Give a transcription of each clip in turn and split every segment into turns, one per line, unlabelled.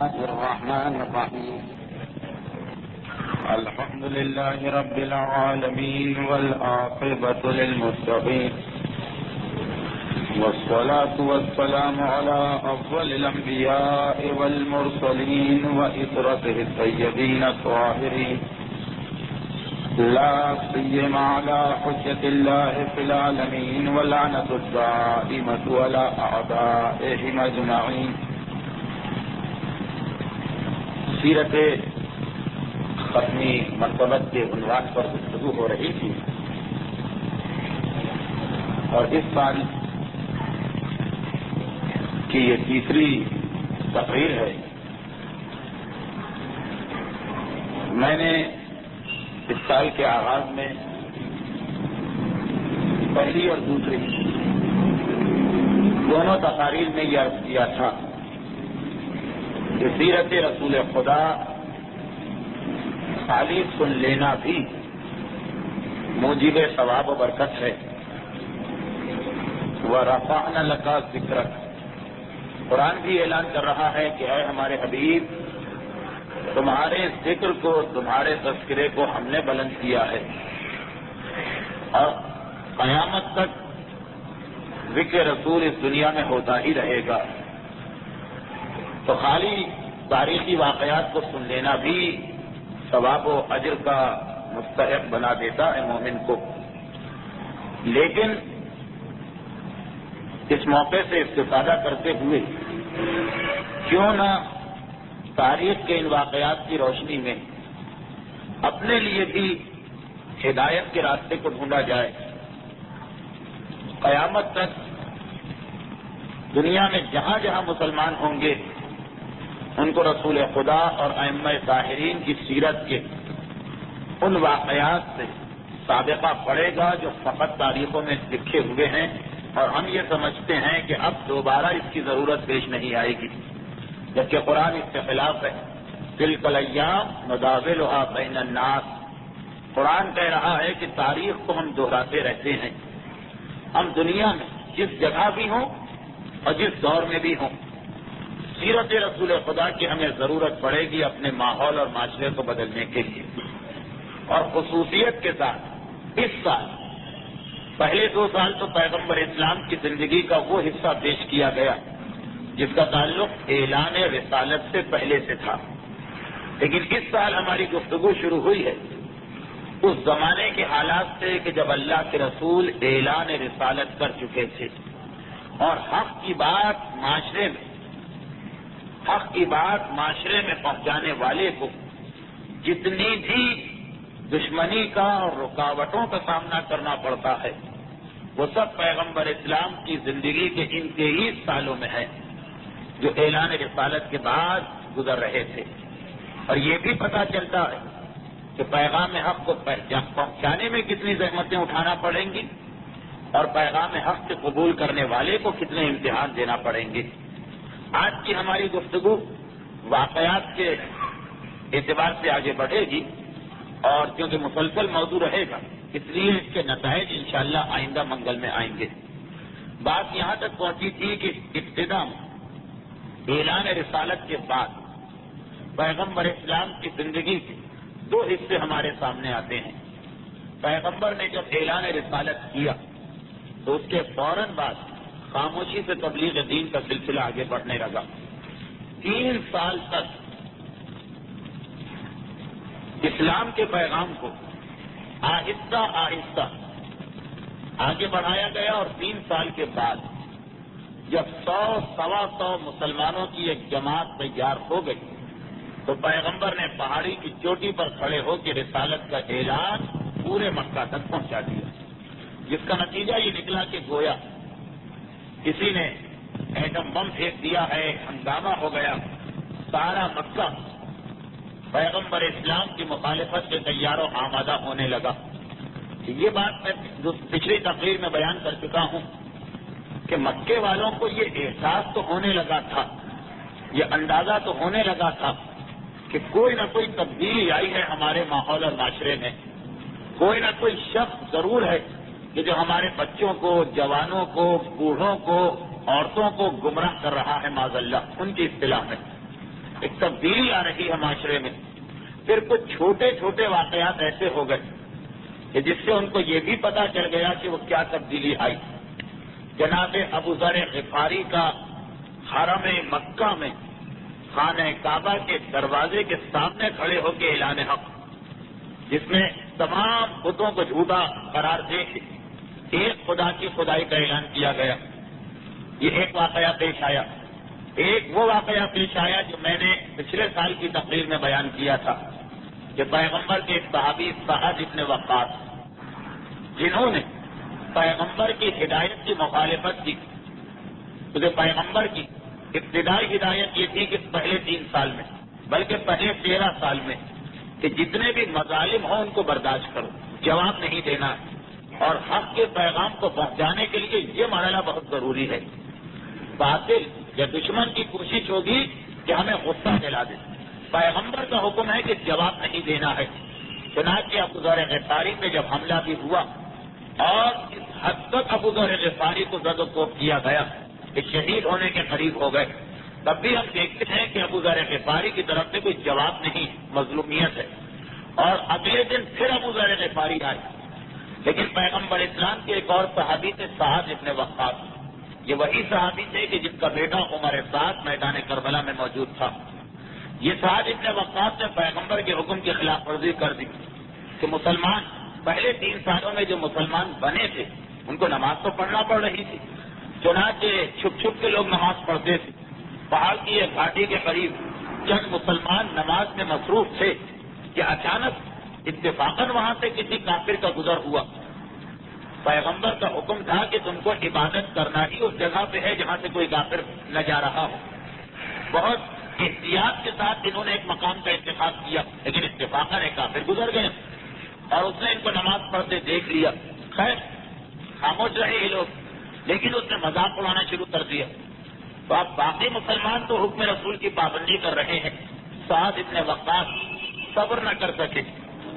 الرحمن الرحيم الحمد لله رب العالمين والعاقبة للمتقين والصلاة والسلام على أفضل الأنبياء والمرسلين وإسرته الطيبين الطاهرين لا سيما على حجة الله في العالمين واللعنة الدائمة على أعدائهم أجمعين. سیرت ختمی مرتبت کے عنوان پر گفتگو ہو رہی تھی اور اس سال کی یہ تیسری تقریر ہے. میں نے اس سال کے آغاز میں پہلی اور دوسری دونوں تقاریر میں یہ عرض کیا تھا کہ سیرت رسول خدا خالی سن لینا بھی موجب ثواب و برکت ہے. وَرَفَعْنَا لَكَ ذِكْرَكَ، قرآن بھی اعلان کر رہا ہے کہ اے ہمارے حبیب، تمہارے ذکر کو، تمہارے تذکرے کو ہم نے بلند کیا ہے اور قیامت تک ذکر رسول اس دنیا میں ہوتا ہی رہے گا. تو خالی تاریخی واقعات کو سن لینا بھی ثواب و اجر کا مستحق بنا دیتا ہے مومن کو، لیکن اس موقع سے استفادہ کرتے ہوئے کیوں نہ تاریخ کے ان واقعات کی روشنی میں اپنے لیے بھی ہدایت کے راستے کو ڈھونڈا جائے. قیامت تک دنیا میں جہاں جہاں مسلمان ہوں گے ان کو رسول خدا اور ائمہ طاہرین کی سیرت کے ان واقعات سے سابقہ پڑے گا جو فقط تاریخوں میں لکھے ہوئے ہیں اور ہم یہ سمجھتے ہیں کہ اب دوبارہ اس کی ضرورت پیش نہیں آئے گی، جبکہ قرآن اس کے خلاف ہے. تلک الایام نداولها بین الناس، قرآن کہہ رہا ہے کہ تاریخ کو ہم دہراتے رہتے ہیں. ہم دنیا میں جس جگہ بھی ہوں اور جس دور میں بھی ہوں، سیرت رسول خدا کی ہمیں ضرورت پڑے گی اپنے ماحول اور معاشرے کو بدلنے کے لیے. اور خصوصیت کے ساتھ اس سال پہلے 2 سال تو پیغمبر اسلام کی زندگی کا وہ حصہ پیش کیا گیا جس کا تعلق اعلان رسالت سے پہلے سے تھا، لیکن اس سال ہماری گفتگو شروع ہوئی ہے اس زمانے کے حالات سے کہ جب اللہ کے رسول اعلان رسالت کر چکے تھے اور حق کی بات معاشرے میں پہنچانے والے کو جتنی بھی دشمنی کا اور رکاوٹوں کا سامنا کرنا پڑتا ہے وہ سب پیغمبر اسلام کی زندگی کے ان 23 سالوں میں ہے جو اعلان رسالت کے بعد گزر رہے تھے. اور یہ بھی پتہ چلتا ہے کہ پیغام حق کو پہنچانے میں کتنی زحمتیں اٹھانا پڑیں گی اور پیغام حق سے قبول کرنے والے کو کتنے امتحان دینا پڑیں گے. آج کی ہماری گفتگو واقعات کے اعتبار سے آگے بڑھے گی اور کیونکہ مسلسل موضوع رہے گا اس لیے اس کے نتائج انشاءاللہ آئندہ منگل میں آئیں گے. بات یہاں تک پہنچی تھی کہ ابتدا میں اعلان رسالت کے بعد پیغمبر اسلام کی زندگی کے 2 حصے ہمارے سامنے آتے ہیں. پیغمبر نے جب اعلان رسالت کیا تو اس کے فوراً بعد خاموشی سے تبلیغ دین کا سلسلہ آگے بڑھنے لگا. 3 سال تک اسلام کے پیغام کو آہستہ آہستہ آگے بڑھایا گیا اور 3 سال کے بعد جب 100-125 مسلمانوں کی ایک جماعت تیار ہو گئی تو پیغمبر نے پہاڑی کی چوٹی پر کھڑے ہو کے رسالت کا اعلان پورے مکہ تک پہنچا دیا، جس کا نتیجہ یہ نکلا کہ گویا کسی نے ایٹم بم پھینک دیا ہے، ہنگامہ ہو گیا، سارا مکہ پیغمبر اسلام کی مخالفت کے تیار و آمادہ ہونے لگا. یہ بات میں پچھلی تقریر میں بیان کر چکا ہوں کہ مکے والوں کو یہ احساس تو ہونے لگا تھا، یہ اندازہ تو ہونے لگا تھا کہ کوئی نہ کوئی تبدیلی آئی ہے ہمارے ماحول اور معاشرے میں، کوئی نہ کوئی شخص ضرور ہے کہ جو ہمارے بچوں کو، جوانوں کو، بوڑھوں کو، عورتوں کو گمراہ کر رہا ہے معاذ اللہ ان کی اصطلاح میں. ایک تبدیلی آ رہی ہے معاشرے میں. پھر کچھ چھوٹے چھوٹے واقعات ایسے ہو گئے کہ جس سے ان کو یہ بھی پتا چل گیا کہ وہ کیا تبدیلی آئی. جناب ابو ذر غفاری کا حرم مکہ میں خانہ کعبہ کے دروازے کے سامنے کھڑے ہو کے اعلان حق، جس میں تمام بتوں کو جھوٹا قرار دے کے ایک خدا کی خدائی کا اعلان کیا گیا. یہ ایک واقعہ پیش آیا. ایک وہ واقعہ پیش آیا جو میں نے پچھلے سال کی تقریر میں بیان کیا تھا کہ پیغمبر کے ایک صحابی سعد ابن وقاص، جنہوں نے پیغمبر کی ہدایت کی مخالفت کی. کیونکہ پیغمبر کی ابتدائی ہدایت یہ تھی کہ پہلے 3 سال میں، بلکہ پہلے 13 سال میں، کہ جتنے بھی مظالم ہوں ان کو برداشت کرو، جواب نہیں دینا ہے، اور حق کے پیغام کو پہنچانے کے لیے یہ مرحلہ بہت ضروری ہے. باطل یا دشمن کی کوشش ہوگی کہ ہمیں غصہ دلا دے. پیغمبر کا حکم ہے کہ جواب نہیں دینا ہے. چنانچہ ابو ذر غفاری پہ جب حملہ بھی ہوا اور اس حد تک ابو ذر غفاری کو زد و کوب کیا گیا کہ شہید ہونے کے قریب ہو گئے، تب بھی ہم دیکھتے ہیں کہ ابو ذر غفاری کی طرف سے کوئی جواب نہیں، مظلومیت ہے. اور اگلے دن پھر ابو ذر غفاری آئے، لیکن پیغمبر اسلام کے ایک اور صحابی تھے سعد ابن وقاص. یہ وہی صحابی تھے کہ جن کا بیٹا عمر سعد میدان کربلا میں موجود تھا. یہ سعد ابن وقاص نے پیغمبر کے حکم کی خلاف ورزی کر دی کہ مسلمان پہلے 3 سالوں میں جو مسلمان بنے تھے ان کو نماز تو پڑھنا پڑ رہی تھی. چنانچہ چھپ چھپ کے لوگ نماز پڑھتے تھے. پہاڑ کی ایک گھاٹی کے قریب چند مسلمان نماز میں مصروف تھے کہ اچانک اتفاقاً وہاں سے کسی کافر کا گزر ہوا. پیغمبر کا حکم تھا کہ تم کو عبادت کرنا ہی اس جگہ پہ ہے جہاں سے کوئی کافر نہ جا رہا ہو. بہت احتیاط کے ساتھ انہوں نے ایک مقام کا انتخاب کیا، لیکن اتفاقاً ایک کافر گزر گئے اور اس نے ان کو نماز پڑھتے دیکھ لیا. خیر خاموش رہے یہ لوگ، لیکن اس نے مذاق اڑانا شروع کر دیا. تو اب باقی مسلمان تو حکم رسول کی پابندی کر رہے ہیں. سعد ابن وقاص صبر نہ کر سکے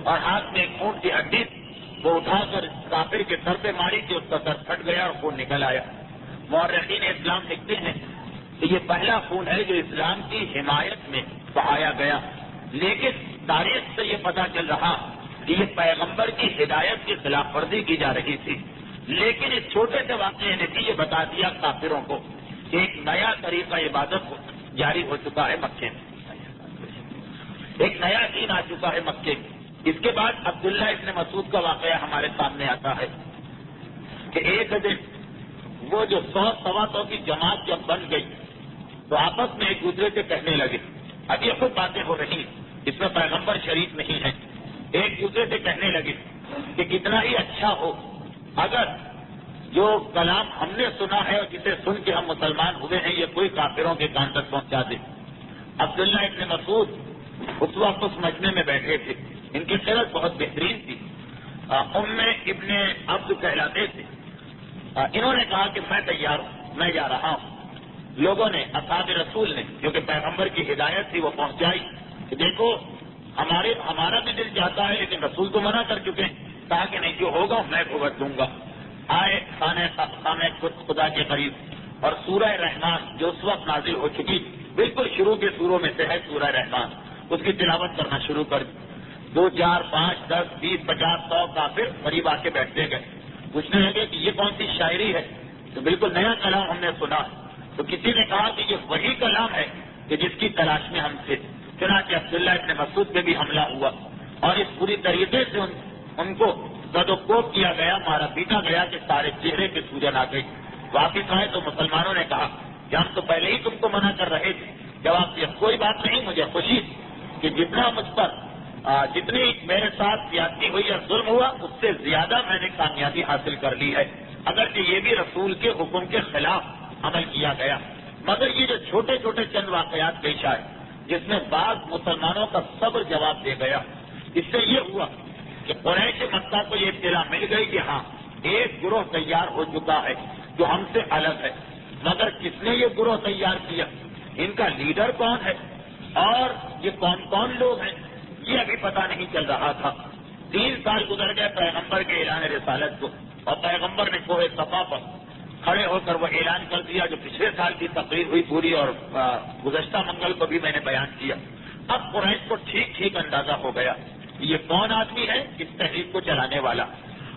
اور ہاتھ میں ایک اونٹ کی ہڈی وہ اٹھا کر کافر کے سر پہ ماری کہ اس کا سر پھٹ گیا اور خون نکل آیا. مورخین اسلام لکھتے ہیں کہ یہ پہلا خون ہے جو اسلام کی حمایت میں بہایا گیا. لیکن تاریخ سے یہ پتہ چل رہا کہ یہ پیغمبر کی ہدایت کی خلاف ورزی کی جا رہی تھی. لیکن اس چھوٹے سے واقعے نے بھی یہ بتا دیا کافروں کو کہ ایک نیا طریقہ عبادت جاری ہو چکا ہے مکے میں، ایک نیا دین آ چکا ہے مکے میں. اس کے بعد عبداللہ ابن مسعود کا واقعہ ہمارے سامنے آتا ہے کہ ایک دن وہ جو 100-125 کی جماعت جب بن گئی تو آپس میں ایک دوسرے سے کہنے لگے، اب یہ خود باتیں ہو رہی، اس میں پیغمبر شریف نہیں ہے. ایک دوسرے سے کہنے لگے کہ کتنا ہی اچھا ہو اگر جو کلام ہم نے سنا ہے اور جسے سن کے ہم مسلمان ہوئے ہیں یہ کوئی کافروں کے کان تک پہنچا دے. عبداللہ ابن مسعود اس وقت اس مجمع میں بیٹھے تھے. ان کی خیرت بہت بہترین تھی. ام ابن عبد کہلاتے تھے. انہوں نے کہا کہ میں تیار ہوں، میں جا رہا ہوں. لوگوں نے اصحاب رسول نے جو کہ پیغمبر کی ہدایت تھی وہ پہنچائی کہ دیکھو ہمارا بھی دل چاہتا ہے لیکن رسول تو منع کر چکے ہیں. کہا کہ نہیں جو ہوگا میں بھگت دوں گا. آئے خانہ خدا کے قریب اور سورہ رحمان جو اس وقت نازل ہو چکی بالکل شروع کے سوروں میں سے ہے سورہ رحمان، اس کی تلاوت کرنا شروع کر دی. 2 4 5 10 20 50 100 کافر قریب آ کے بیٹھتے گئے. پوچھنے لگے کہ یہ کون سی شاعری ہے؟ تو بالکل نیا کلام ہم نے سنا. تو کسی نے کہا کہ یہ وہی کلام ہے کہ جس کی تلاش میں ہم تھے. چنانچہ عبداللہ ابن مسعود پہ بھی حملہ ہوا اور اس پوری طریقے سے ان کو زد و کوب کیا گیا، مارا پیٹا گیا کہ سارے چہرے پہ سوجن آ گئی. واپس آئے تو مسلمانوں نے کہا کہ ہم تو پہلے ہی تم کو منع کر رہے تھے. جواب دیا کوئی بات نہیں، مجھے خوشی کہ جتنا مجھ پر جتنی میرے ساتھ زیادتی ہوئی اور ظلم ہوا اس سے زیادہ میں نے کامیابی حاصل کر لی ہے، اگرچہ یہ بھی رسول کے حکم کے خلاف عمل کیا گیا. مگر یہ جو چھوٹے چھوٹے چند واقعات پیش آئے جس میں بعض مسلمانوں کا صبر جواب دے گیا، اس سے یہ ہوا کہ قریش مکہ کو یہ اطلاع مل گئی کہ ہاں ایک گروہ تیار ہو چکا ہے جو ہم سے الگ ہے. مگر کس نے یہ گروہ تیار کیا، ان کا لیڈر کون ہے اور یہ کون کون لوگ ہیں یہ ابھی پتہ نہیں چل رہا تھا. 3 سال گزر گئے پیغمبر کے اعلان رسالت کو اور پیغمبر نے کوہ صفا پر کھڑے ہو کر وہ اعلان کر دیا جو پچھلے سال کی تقریر ہوئی پوری اور گزشتہ منگل کو بھی میں نے بیان کیا. اب قریش کو ٹھیک ٹھیک اندازہ ہو گیا یہ کون آدمی ہے اس تحریک کو چلانے والا،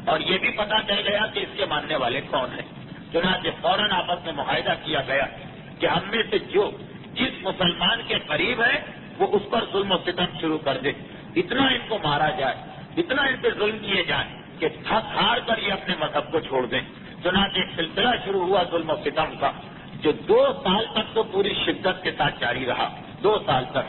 اور یہ بھی پتا چل گیا کہ اس کے ماننے والے کون ہیں. چنانچہ فوراً آپس میں معاہدہ کیا گیا کہ ہم میں سے جو جس مسلمان کے قریب ہے وہ اس پر ظلم و ستم شروع کر دے، اتنا ان کو مارا جائے، اتنا ان پہ ظلم کیے جائیں کہ تھک ہار کر یہ اپنے مذہب کو چھوڑ دیں. چنانچہ ایک سلسلہ شروع ہوا ظلم و ستم کا، جو 2 سال تک تو پوری شدت کے ساتھ جاری رہا. 2 سال تک.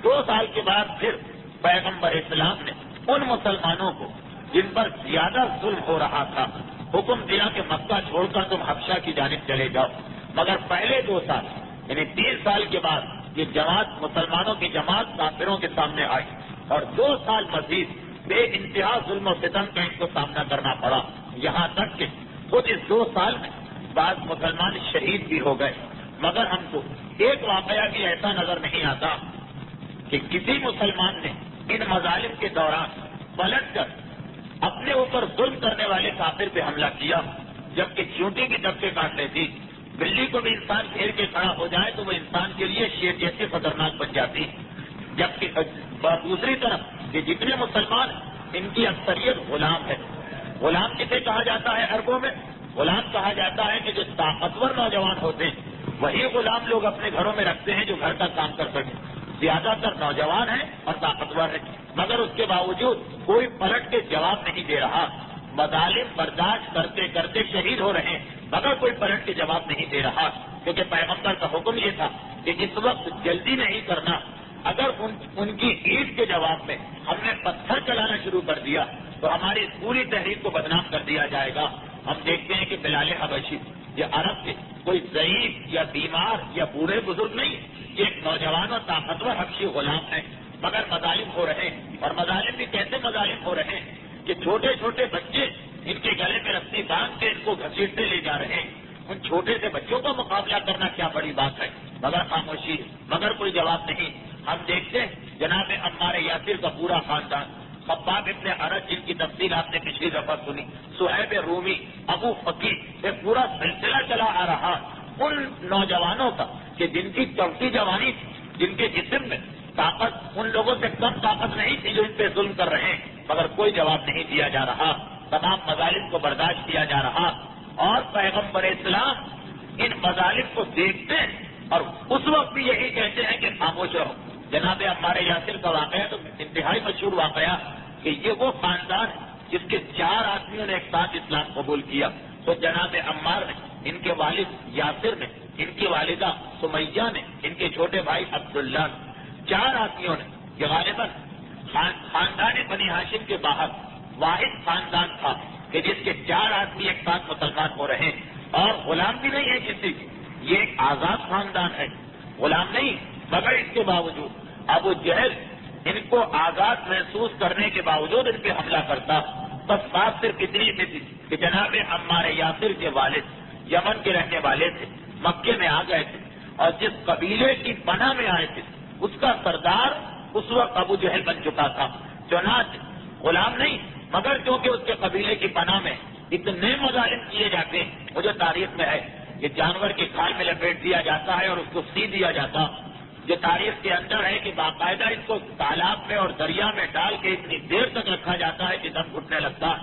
2 سال کے بعد پھر پیغمبر اسلام نے ان مسلمانوں کو جن پر زیادہ ظلم ہو رہا تھا حکم دیا کہ مکہ چھوڑ کر تم حبشہ کی جانب چلے جاؤ. مگر پہلے 2 سال یعنی 3 سال کے بعد یہ جماعت مسلمانوں کی جماعت کافروں کے سامنے آئی اور 2 سال مزید بے انتہا ظلم و ستم کا ان کو سامنا کرنا پڑا. یہاں تک کہ خود اس 2 سال میں بعض مسلمان شہید بھی ہو گئے. مگر ہم کو ایک واقعہ بھی ایسا نظر نہیں آتا کہ کسی مسلمان نے ان مظالم کے دوران پلٹ کر اپنے اوپر ظلم کرنے والے کافر پہ حملہ کیا، جبکہ چونٹی کی ڈبے کاٹ لیتی. بلی کو بھی انسان گھیر کے کھڑا ہو جائے تو وہ انسان کے لیے شیر جیسے خطرناک بن جاتی. جبکہ دوسری طرف یہ جتنے مسلمان ان کی اکثریت غلام ہے. غلام کسے کہا جاتا ہے عربوں میں؟ غلام کہا جاتا ہے کہ جو طاقتور نوجوان ہوتے ہیں وہی غلام لوگ اپنے گھروں میں رکھتے ہیں جو گھر کا کام کر سکیں. زیادہ تر نوجوان ہیں اور طاقتور ہیں، مگر اس کے باوجود کوئی پلٹ کے جواب نہیں دے رہا. مظالم برداشت کرتے کرتے شہید ہو رہے ہیں مگر کوئی پلٹ کے جواب نہیں دے رہا، کیونکہ پیغمبر کا حکم یہ تھا کہ اس وقت جلدی نہیں کرنا. اگر ان کی عید کے جواب میں ہم نے پتھر چلانا شروع کر دیا تو ہماری پوری تحریک کو بدنام کر دیا جائے گا. ہم دیکھتے ہیں کہ بلال حبشی یہ عرب کے کوئی ضعیف یا بیمار یا بوڑھے بزرگ نہیں، یہ ایک نوجوان اور طاقتور حبشی غلام ہے، مگر مظالم ہو رہے ہیں. اور مظالم بھی کیسے مظالم ہو رہے ہیں کہ چھوٹے چھوٹے بچے ان کے گلے میں رسی باندھ کے ان کو گھسیٹتے لے جا رہے ہیں. ان چھوٹے سے بچوں کا مقابلہ کرنا کیا بڑی بات ہے، مگر خاموشی، مگر کوئی جواب نہیں. ہم دیکھتے ہیں جناب عمار یاسر کا پورا خاندان، خباب ابن ارد جن کی تفصیل آپ نے پچھلی دفعہ سنی، صہیب رومی، ابو فقیر، ایک پورا سلسلہ چلا آ رہا ان نوجوانوں کا کہ جن کی چوٹی جوانی تھی، جن کے جسم میں طاقت ان لوگوں سے کم طاقت نہیں تھی جو ان پہ ظلم کر رہے ہیں، مگر کوئی جواب نہیں دیا جا رہا. تمام مظالم کو برداشت کیا جا رہا اور پیغمبر اسلام ان مظالم کو دیکھتے ہیں اور اس وقت بھی یہی کہتے ہیں کہ خاموش رہو. جناب عمار یاسر کا واقعہ تو انتہائی مشہور واقعہ کہ یہ وہ خاندان جس کے 4 آدمیوں نے ایک ساتھ اسلام قبول کیا. تو جناب عمار نے، ان کے والد یاسر نے، ان کی والدہ سمیہ نے، ان کے چھوٹے بھائی عبداللہ نے، 4 آدمیوں نے، یہ غالباً خاندان بنی ہاشم کے باہر واحد خاندان تھا کہ جس کے 4 آدمی ایک ساتھ مسلمان ہو رہے ہیں اور غلام بھی نہیں ہے کسی کی. یہ ایک آزاد خاندان ہے، غلام نہیں، مگر اس کے باوجود ابو جہل ان کو آزاد محسوس کرنے کے باوجود ان پہ حملہ کرتا. بس بات صرف اتنی سی تھی کہ جناب عمار یاسر کے والد یمن کے رہنے والے تھے، مکے میں آ گئے تھے اور جس قبیلے کی پناہ میں آئے تھے اس کا سردار اس وقت ابو جہل بن چکا تھا. چنانچہ غلام نہیں، مگر کیونکہ اس کے قبیلے کی پناہ میں اتنے مظالم کیے جاتے ہیں، مجھے تاریخ میں ہے کہ جانور کے کھال میں لپیٹ دیا جاتا ہے اور اس کو سی دیا جاتا. جو تاریخ کے اندر ہے کہ باقاعدہ اس کو تالاب میں اور دریا میں ڈال کے اتنی دیر تک رکھا جاتا ہے کہ دم گھٹنے لگتا.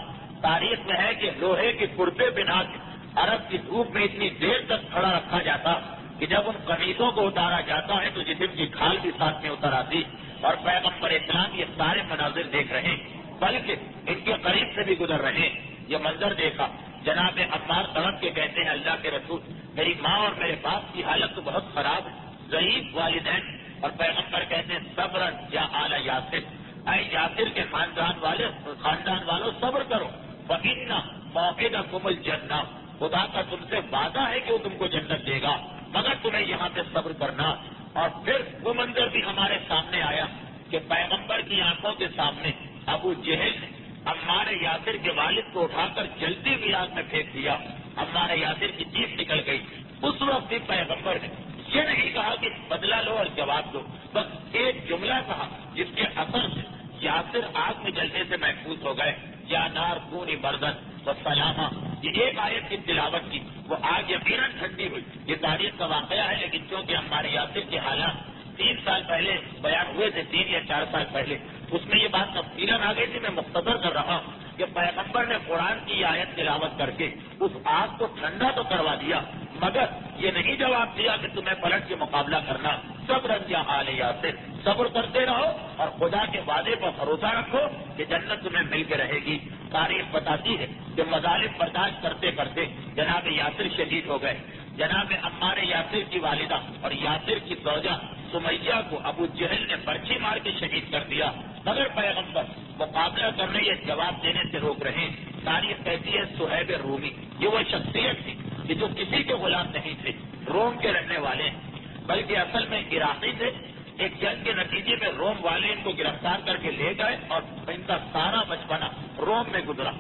تاریخ میں ہے کہ لوہے کے کرپے بنا کے عرب کی دھوپ میں اتنی دیر تک کھڑا رکھا جاتا کہ جب ان قمیصوں کو اتارا جاتا ہے تو جسم کی کھال بھی ساتھ میں اتر آتی. اور پیغمبر اسلام یہ سارے مناظر دیکھ رہے ہیں، بلکہ ان کے قریب سے بھی گزر رہے ہیں. یہ منظر دیکھا، جناب عمار تڑپ کے کہتے ہیں اللہ کے رسول میری ماں اور میرے باپ کی حالت تو بہت خراب ہے، ضعیف والدین. اور پیغمبر کہتے ہیں صبر یا اعلی یاسر، اے یاسر کے خاندان والوں صبر کرو. فإن موعدکم الجنہ، خدا کا تم سے وعدہ ہے کہ وہ تم کو جنت دے گا، مگر تمہیں یہاں پہ صبر کرنا. اور پھر وہ منظر بھی ہمارے سامنے آیا کہ پیغمبر کی آنکھوں کے سامنے ابو جہل نے عمار یاسر کے والد کو اٹھا کر جلتی ہوئی آگ میں پھینک دیا. عمار یاسر کی جیت نکل گئی. اس وقت بھی پیغمبر نے یہ نہیں کہا کہ بدلہ لو اور جواب دو، بس ایک جملہ کہا جس کے اثر سے یاسر آگ میں جلنے سے محفوظ ہو گئے. یا نار کونی بردن و سلامہ، یہ ایک آیت کی تلاوت کی وہ آگ یقیناً ٹھنڈی ہوئی. یہ تاریخ کا واقعہ ہے، لیکن چونکہ ہمارے یاسر کے حالات 3 سال پہلے بیان ہوئے تھے، 3 یا 4 سال پہلے، اس میں یہ بات تفصیلاً آ گئی تھی. میں مختصر کر رہا ہوں کہ پیغمبر نے قرآن کی آیت تلاوت کر کے اس آگ کو ٹھنڈا تو کروا دیا، مگر یہ نہیں جواب دیا کہ تمہیں پلٹ کے مقابلہ کرنا. صبر یا آل یاسر، صبر کرتے رہو اور خدا کے وعدے پر بھروسہ رکھو کہ جنت تمہیں مل کے رہے گی. تاریخ بتاتی ہے کہ مظالم برداشت کرتے کرتے جناب یاسر شہید ہو گئے. جناب عمار یاسر کی والدہ اور یاسر کی زوجہ سمیہ کو ابو جہل نے برچھی مار کے شہید کر دیا، مگر پیغمبر مقابلہ کرنے یا جواب دینے سے روک رہے. تاریخ کہتی ہے صہیب رومی، یہ وہ شخصیت تھی کہ جو کسی کے غلام نہیں تھے، روم کے رہنے والے ہیں، بلکہ اصل میں عراقی تھے. ایک جنگ کے نتیجے میں روم والے ان کو گرفتار کر کے لے گئے اور ان کا سارا بچپنا روم میں گزرا.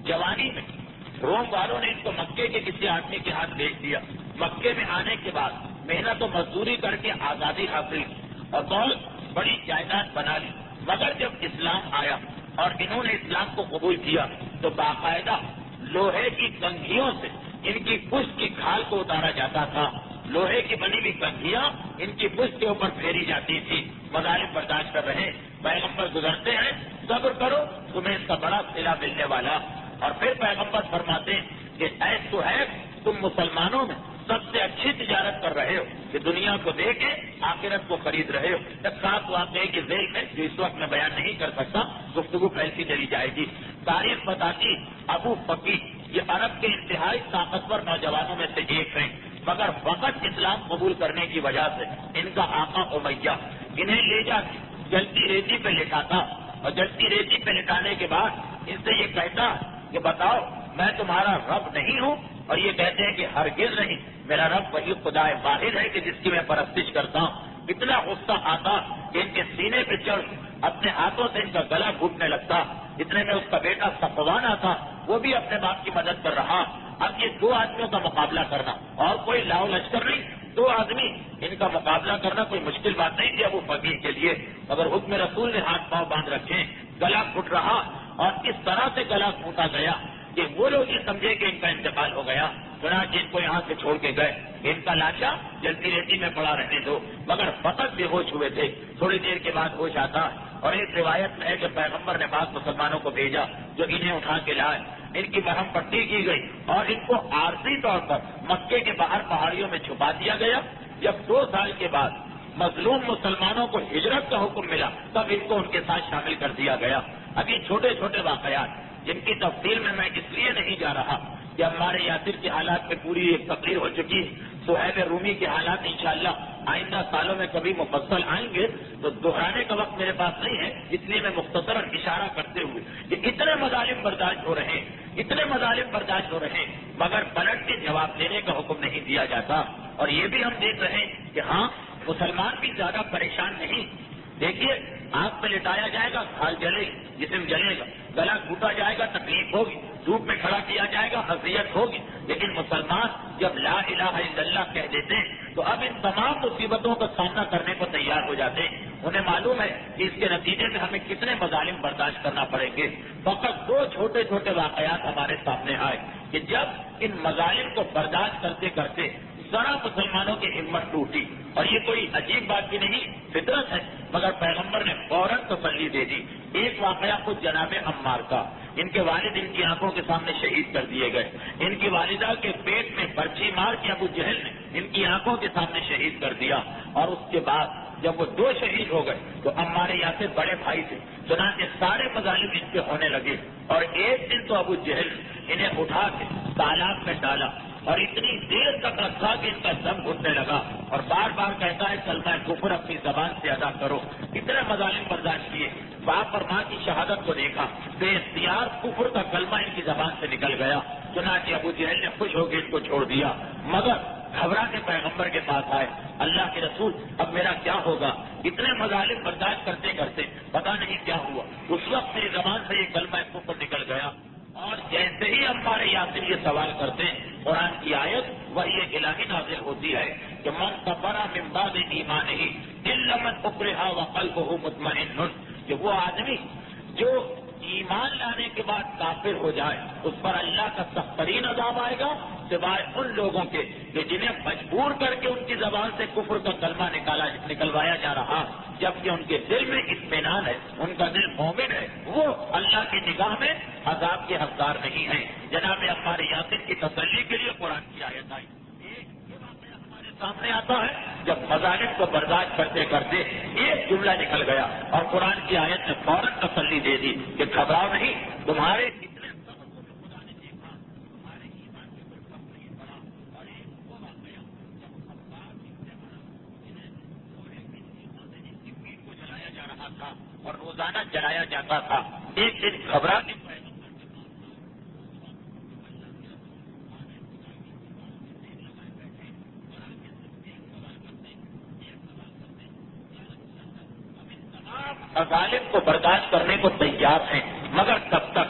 جوانی میں روم والوں نے ان کو مکے کے کسی آدمی کے ہاتھ بیچ دیا. مکے میں آنے کے بعد محنت و مزدوری کر کے آزادی حاصل کی اور بہت بڑی جائیداد بنا لی. مگر جب اسلام آیا اور انہوں نے اسلام کو قبول کیا تو باقاعدہ لوہے کی کنگھیوں سے ان کی پشت کی کھال کو اتارا جاتا تھا. لوہے کی بنی ہوئی کنگھیاں ان کی پشت کے اوپر پھیری جاتی تھی. مظالم برداشت کر رہے. پیغمبر گزرتے ہیں، صبر کرو تمہیں اس کا بڑا صلہ ملنے والا. اور پھر پیغمبر فرماتے ہیں کہ اے صہیب، تم مسلمانوں میں سب سے اچھی تجارت کر رہے ہو کہ دنیا کو دے کے آخرت کو خرید رہے ہو. ایک خاص واقعے کی ذیل میں جو اس وقت میں بیان نہیں کر سکتا، گفتگو پھیلتی چلی جائے گی. تاریخ بتاتی ابو فقی یہ عرب کے انتہائی طاقتور نوجوانوں میں سے ایک ہیں، مگر وقت اسلام قبول کرنے کی وجہ سے ان کا آقا امیہ انہیں لے جا کے جلتی ریتی پہ لٹاتا اور جلتی ریتی پہ لٹانے کے بعد ان سے یہ کہتا کہ بتاؤ میں تمہارا رب نہیں ہوں؟ اور یہ کہتے ہیں کہ ہرگز نہیں، میرا رب وہی خدا واحد ہے کہ جس کی میں پرستش کرتا ہوں. اتنا غصہ آتا کہ ان کے سینے پہ چڑھ اپنے ہاتھوں سے ان کا گلا گھٹنے لگتا. اتنے میں اس کا بیٹا صفوان آتا، وہ بھی اپنے باپ کی مدد کر رہا. اب یہ 2 آدمیوں کا مقابلہ کرنا اور کوئی لاؤ لشکر نہیں، 2 آدمی ان کا مقابلہ کرنا کوئی مشکل بات نہیں تھی ابو فقیر کے لیے. مگر حکم رسول نے ہاتھ پاؤں باندھ رکھے، گلا گھٹ رہا اور اس طرح سے گلا گھونٹا گیا کہ وہ لوگ یہ سمجھے کہ ان کا انتقال ہو گیا. چنانچہ ان کو یہاں سے چھوڑ کے گئے. ان کا لاشا جلتی ریتی میں پڑا رہنے دو. مگر فقط بے ہوش ہوئے تھے. تھوڑی دیر کے بعد ہوش آتا اور ایک روایت میں ہے کہ پیغمبر نے بعض مسلمانوں کو بھیجا جو انہیں اٹھا کے لائے. ان کی مرہم پٹی کی گئی اور ان کو عارضی طور پر مکے کے باہر پہاڑیوں میں چھپا دیا گیا. جب 2 سال کے بعد مظلوم مسلمانوں کو ہجرت کا حکم ملا تب ان کو ان کے ساتھ شامل کر دیا گیا. ابھی چھوٹے چھوٹے واقعات جن کی تفصیل میں اس لیے نہیں جا رہا کہ ہمارے یاسر کے حالات میں پوری ایک تقریر ہو چکی ہے. صہیب رومی کے حالات انشاءاللہ آئندہ سالوں میں کبھی مفصل آئیں گے تو دہرانے کا وقت میرے پاس نہیں ہے، اس لیے میں مختصراً اشارہ کرتے ہوئے کہ اتنے مظالم برداشت ہو رہے ہیں، اتنے مظالم برداشت ہو رہے ہیں، مگر پلٹ کے جواب دینے کا حکم نہیں دیا جاتا. اور یہ بھی ہم دیکھ رہے ہیں کہ ہاں مسلمان بھی زیادہ پریشان نہیں. دیکھیے آگ پہ لٹایا جائے گا، کھال جلے گی، جسم جلے گا، گلا گھوٹا جائے گا، تکلیف ہوگی، دھوپ میں کھڑا کیا جائے گا، اذیت ہوگی. لیکن مسلمان جب لا الہ الا اللہ کہہ دیتے ہیں تو اب ان تمام مصیبتوں کا سامنا کرنے کو تیار ہو جاتے ہیں. انہیں معلوم ہے کہ اس کے نتیجے میں ہمیں کتنے مظالم برداشت کرنا پڑیں گے. فقط 2 چھوٹے چھوٹے واقعات ہمارے سامنے آئے کہ جب ان مظالم کو برداشت کرتے کرتے ذرا مسلمانوں کی ہمت ٹوٹی. اور یہ کوئی عجیب بات بھی نہیں، فطرت ہے، مگر پیغمبر نے فوراً تسلی دے دی. ایک واقعہ خود جناب عمار کا، ان کے والد ان کی آنکھوں کے سامنے شہید کر دیے گئے. ان کی والدہ کے پیٹ میں برچھی مار کے ابو جہل نے ان کی آنکھوں کے سامنے شہید کر دیا. اور اس کے بعد جب وہ 2 شہید ہو گئے تو ہمارے یہاں سے بڑے بھائی تھے، چنانچہ سارے مظالم ان کے ہونے لگے. اور ایک دن تو ابو جہل انہیں اٹھا کے تالاب میں ڈالا اور اتنی دیر تک رکھا کہ ان کا دم گھٹنے لگا اور بار بار کہتا ہے کلمہ کفر اپنی زبان سے ادا کرو. اتنے مظالم برداشت کیے. باپ اور ماں کی شہادت کو دیکھا، بے اختیار کفر کا کلمہ ان کی زبان سے نکل گیا. چنانچہ ابو جہل نے خوش ہو کے ان کو چھوڑ دیا. مگر گھبرا کے پیغمبر کے پاس آئے، اللہ کے رسول اب میرا کیا ہوگا؟ اتنے مظالم برداشت کرتے کرتے پتا نہیں کیا ہوا. اس وقت میری زبان سے یہ کلمہ کفر نکل گیا. اور جیسے ہی ہمارے یاسر یہ سوال کرتے ہیں، قرآن کی آیت وحی الہی نازل ہوتی ہے کہ من کفر من بعد ایمانہ الا من اکرہ وقلبہ مطمئن، کہ وہ آدمی جو ایمان لانے کے بعد کافر ہو جائے اس پر اللہ کا سخت ترین عذاب آئے گا، سوائے ان لوگوں کے کہ جنہیں مجبور کر کے ان کی زبان سے کفر کا کلمہ نکلوایا جا رہا، جبکہ ان کے دل میں اطمینان ہے، ان کا دل مومن ہے، وہ اللہ کی نگاہ میں عذاب کے حقدار نہیں ہیں۔ جناب عمار یاسر کی تسلی کے لیے قرآن کی آیت آئی۔ ہمارے سامنے آتا ہے جب مظالم کو برداشت کرتے کرتے ایک جملہ نکل گیا اور قرآن کی آیت نے فوراً تسلی دے دی کہ گھبراؤ نہیں، تمہارے کتنے صبر کو خدا نے دیکھا، تمہارے ایمان کے کوئی فرق نہیں پڑا۔ اور ایک وہ واقعہ جب پیٹ کو جلایا جا رہا تھا اور روزانہ جلایا جاتا تھا، ایک دن گھبرا کے ظالم کو برداشت کرنے کو تیار ہیں، مگر کب تک؟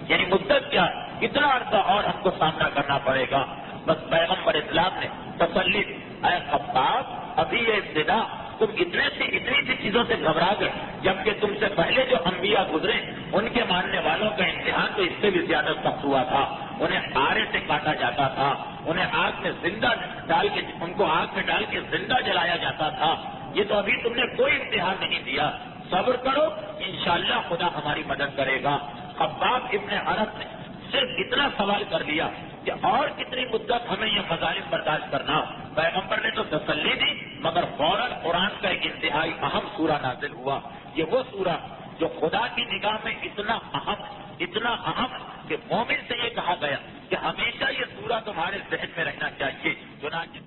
یعنی مدت کیا؟ کتنا عرصہ اور ہم کو سامنا کرنا پڑے گا؟ بس پیغمبر اسلام نے تسلی، اے خباب ابھی یہ ابتدا، تم اتنی سی چیزوں سے گھبرا گئے، جبکہ تم سے پہلے جو انبیاء گزرے ان کے ماننے والوں کا امتحان تو اس سے بھی زیادہ سخت ہوا تھا۔ انہیں آرے سے کاٹا جاتا تھا، انہیں آگ میں زندہ ڈال کے، ان کو آگ میں ڈال کے زندہ جلایا جاتا تھا۔ یہ تو ابھی تم نے کوئی امتحان نہیں دیا، صبر کرو، انشاءاللہ خدا ہماری مدد کرے گا۔ خباب ابن عرب نے صرف اتنا سوال کر لیا کہ اور کتنی مدت ہمیں یہ مظالم برداشت کرنا؟ پیغمبر نے تو تسلی دی، مگر فوراً قرآن کا ایک انتہائی اہم سورہ نازل ہوا۔ یہ وہ سورہ جو خدا کی نگاہ میں اتنا اہم کہ مومن سے یہ کہا گیا کہ ہمیشہ یہ سورہ تمہارے ذہن میں رہنا چاہیے۔ چنانچہ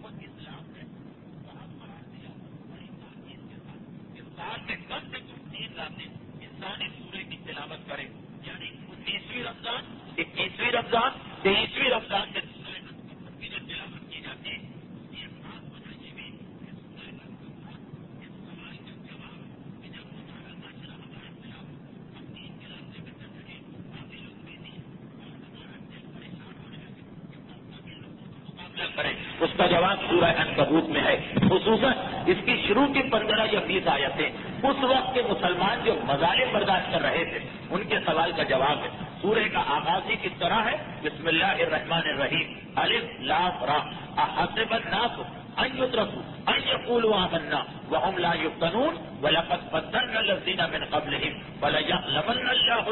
سال میں کم سے کم 3 راتیں انسان اس سورے کی تلاوت کرے، یعنی 19ویں رمضان، 21ویں رمضان، 23ویں رمضان میں جو تلاوت کی جاتی ہے، یہ خاص وجہ یہ بھی سوال کا جواب کہ جب ہمارا معاشرہ ہمارے خلاف اپنی کے راستے میں چل رہے کافی لوگ بھی نہیں اور ہمارا دل پریشان ہونے لگے لوگوں کا مقابلہ کریں، اس کا جواب سورہ عنکبوت میں ہے۔ خصوصاً اس کی شروع کی 15 یا 20 آیتیں اس وقت کے مسلمان جو مظالم برداشت کر رہے تھے ان کے سوال کا جواب ہے۔ سورہ کا آغاز ہی کس طرح ہے؟ بسم اللہ الرحمن الرحیم، الف لام را، احسب الناس ان یترکوا ان یقولوا آمنا وهم لا یفتنون ولقد فتنا الذین من قبلهم وليعلمن الله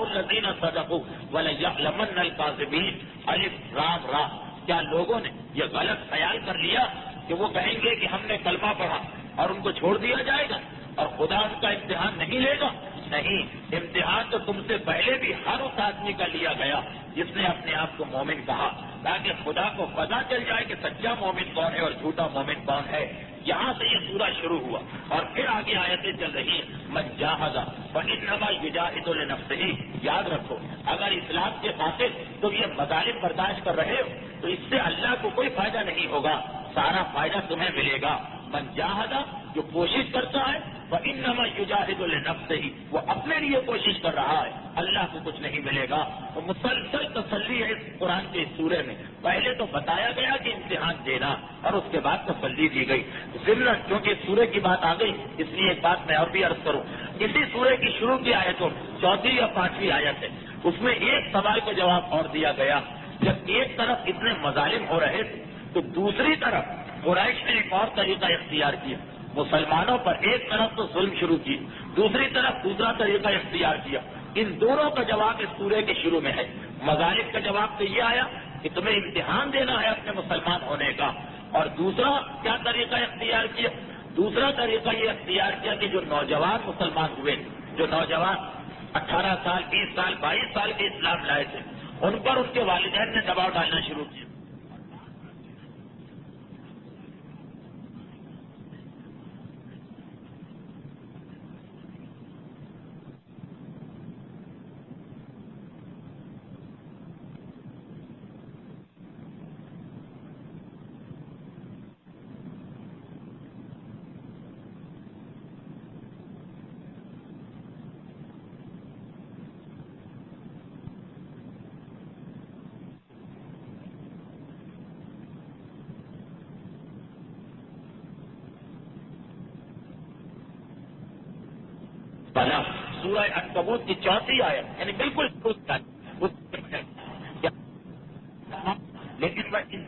الذین صدقوا وليعلمن الكاذبین۔ الف لام را، کیا لوگوں نے یہ غلط خیال کر لیا کہ وہ کہیں گے کہ ہم نے کلمہ پڑھا اور ان کو چھوڑ دیا جائے گا اور خدا ان کا امتحان نہیں لے گا؟ نہیں، امتحان تو تم سے پہلے بھی ہر اس آدمی کا لیا گیا جس نے اپنے آپ کو مومن کہا، تاکہ خدا کو پتہ چل جائے کہ سچا مومن کون ہے اور جھوٹا مومن کون ہے۔ یہاں سے یہ سورہ شروع ہوا اور پھر آگے آیتیں چل رہی ہیں۔ من جاہد فانما یجاہد لنفسہ، یاد رکھو اگر اسلام کے خاطر تم یہ مظالم برداشت کر رہے ہو تو اس سے اللہ کو کوئی فائدہ نہیں ہوگا، سارا فائدہ تمہیں ملے گا۔ من جاہد، جو کوشش کرتا ہے، فانما یجاہد لنفسہ، وہ اپنے لیے کوشش کر رہا ہے، اللہ کو کچھ نہیں ملے گا۔ تو مسلسل تسلی ہے اس قرآن کے اس سورے میں۔ پہلے تو بتایا گیا کہ امتحان دینا اور اس کے بعد تسلی دی گئی۔ ضمن کیونکہ اس سورے کی بات آ گئی اس لیے ایک بات میں اور بھی عرض کروں، اسی سورے کی شروع کی آیتوں 4 یا 5 آیت ہے، اس میں ایک سوال کا جواب اور دیا گیا۔ جب ایک طرف اتنے مظالم ہو رہے تھے تو دوسری طرف قریش نے ایک اور طریقہ اختیار کیا، مسلمانوں پر ایک طرف تو ظلم شروع کی، دوسری طرف دوسرا طریقہ اختیار کیا۔ ان دونوں کا جواب اس سورے کے شروع میں ہے۔ مظالم کا جواب تو یہ آیا کہ تمہیں امتحان دینا ہے اپنے مسلمان ہونے کا، اور دوسرا کیا طریقہ اختیار کیا؟ دوسرا طریقہ یہ اختیار کیا کہ جو نوجوان مسلمان ہوئے، جو نوجوان 18 سال 20 سال 22 سال کے اسلام لائے تھے، ان پر ان کے والدین نے دباؤ ڈالنا شروع کیا۔ سورہ عنکبوت کی 4 آیت، یعنی بالکل لیکن وہ ان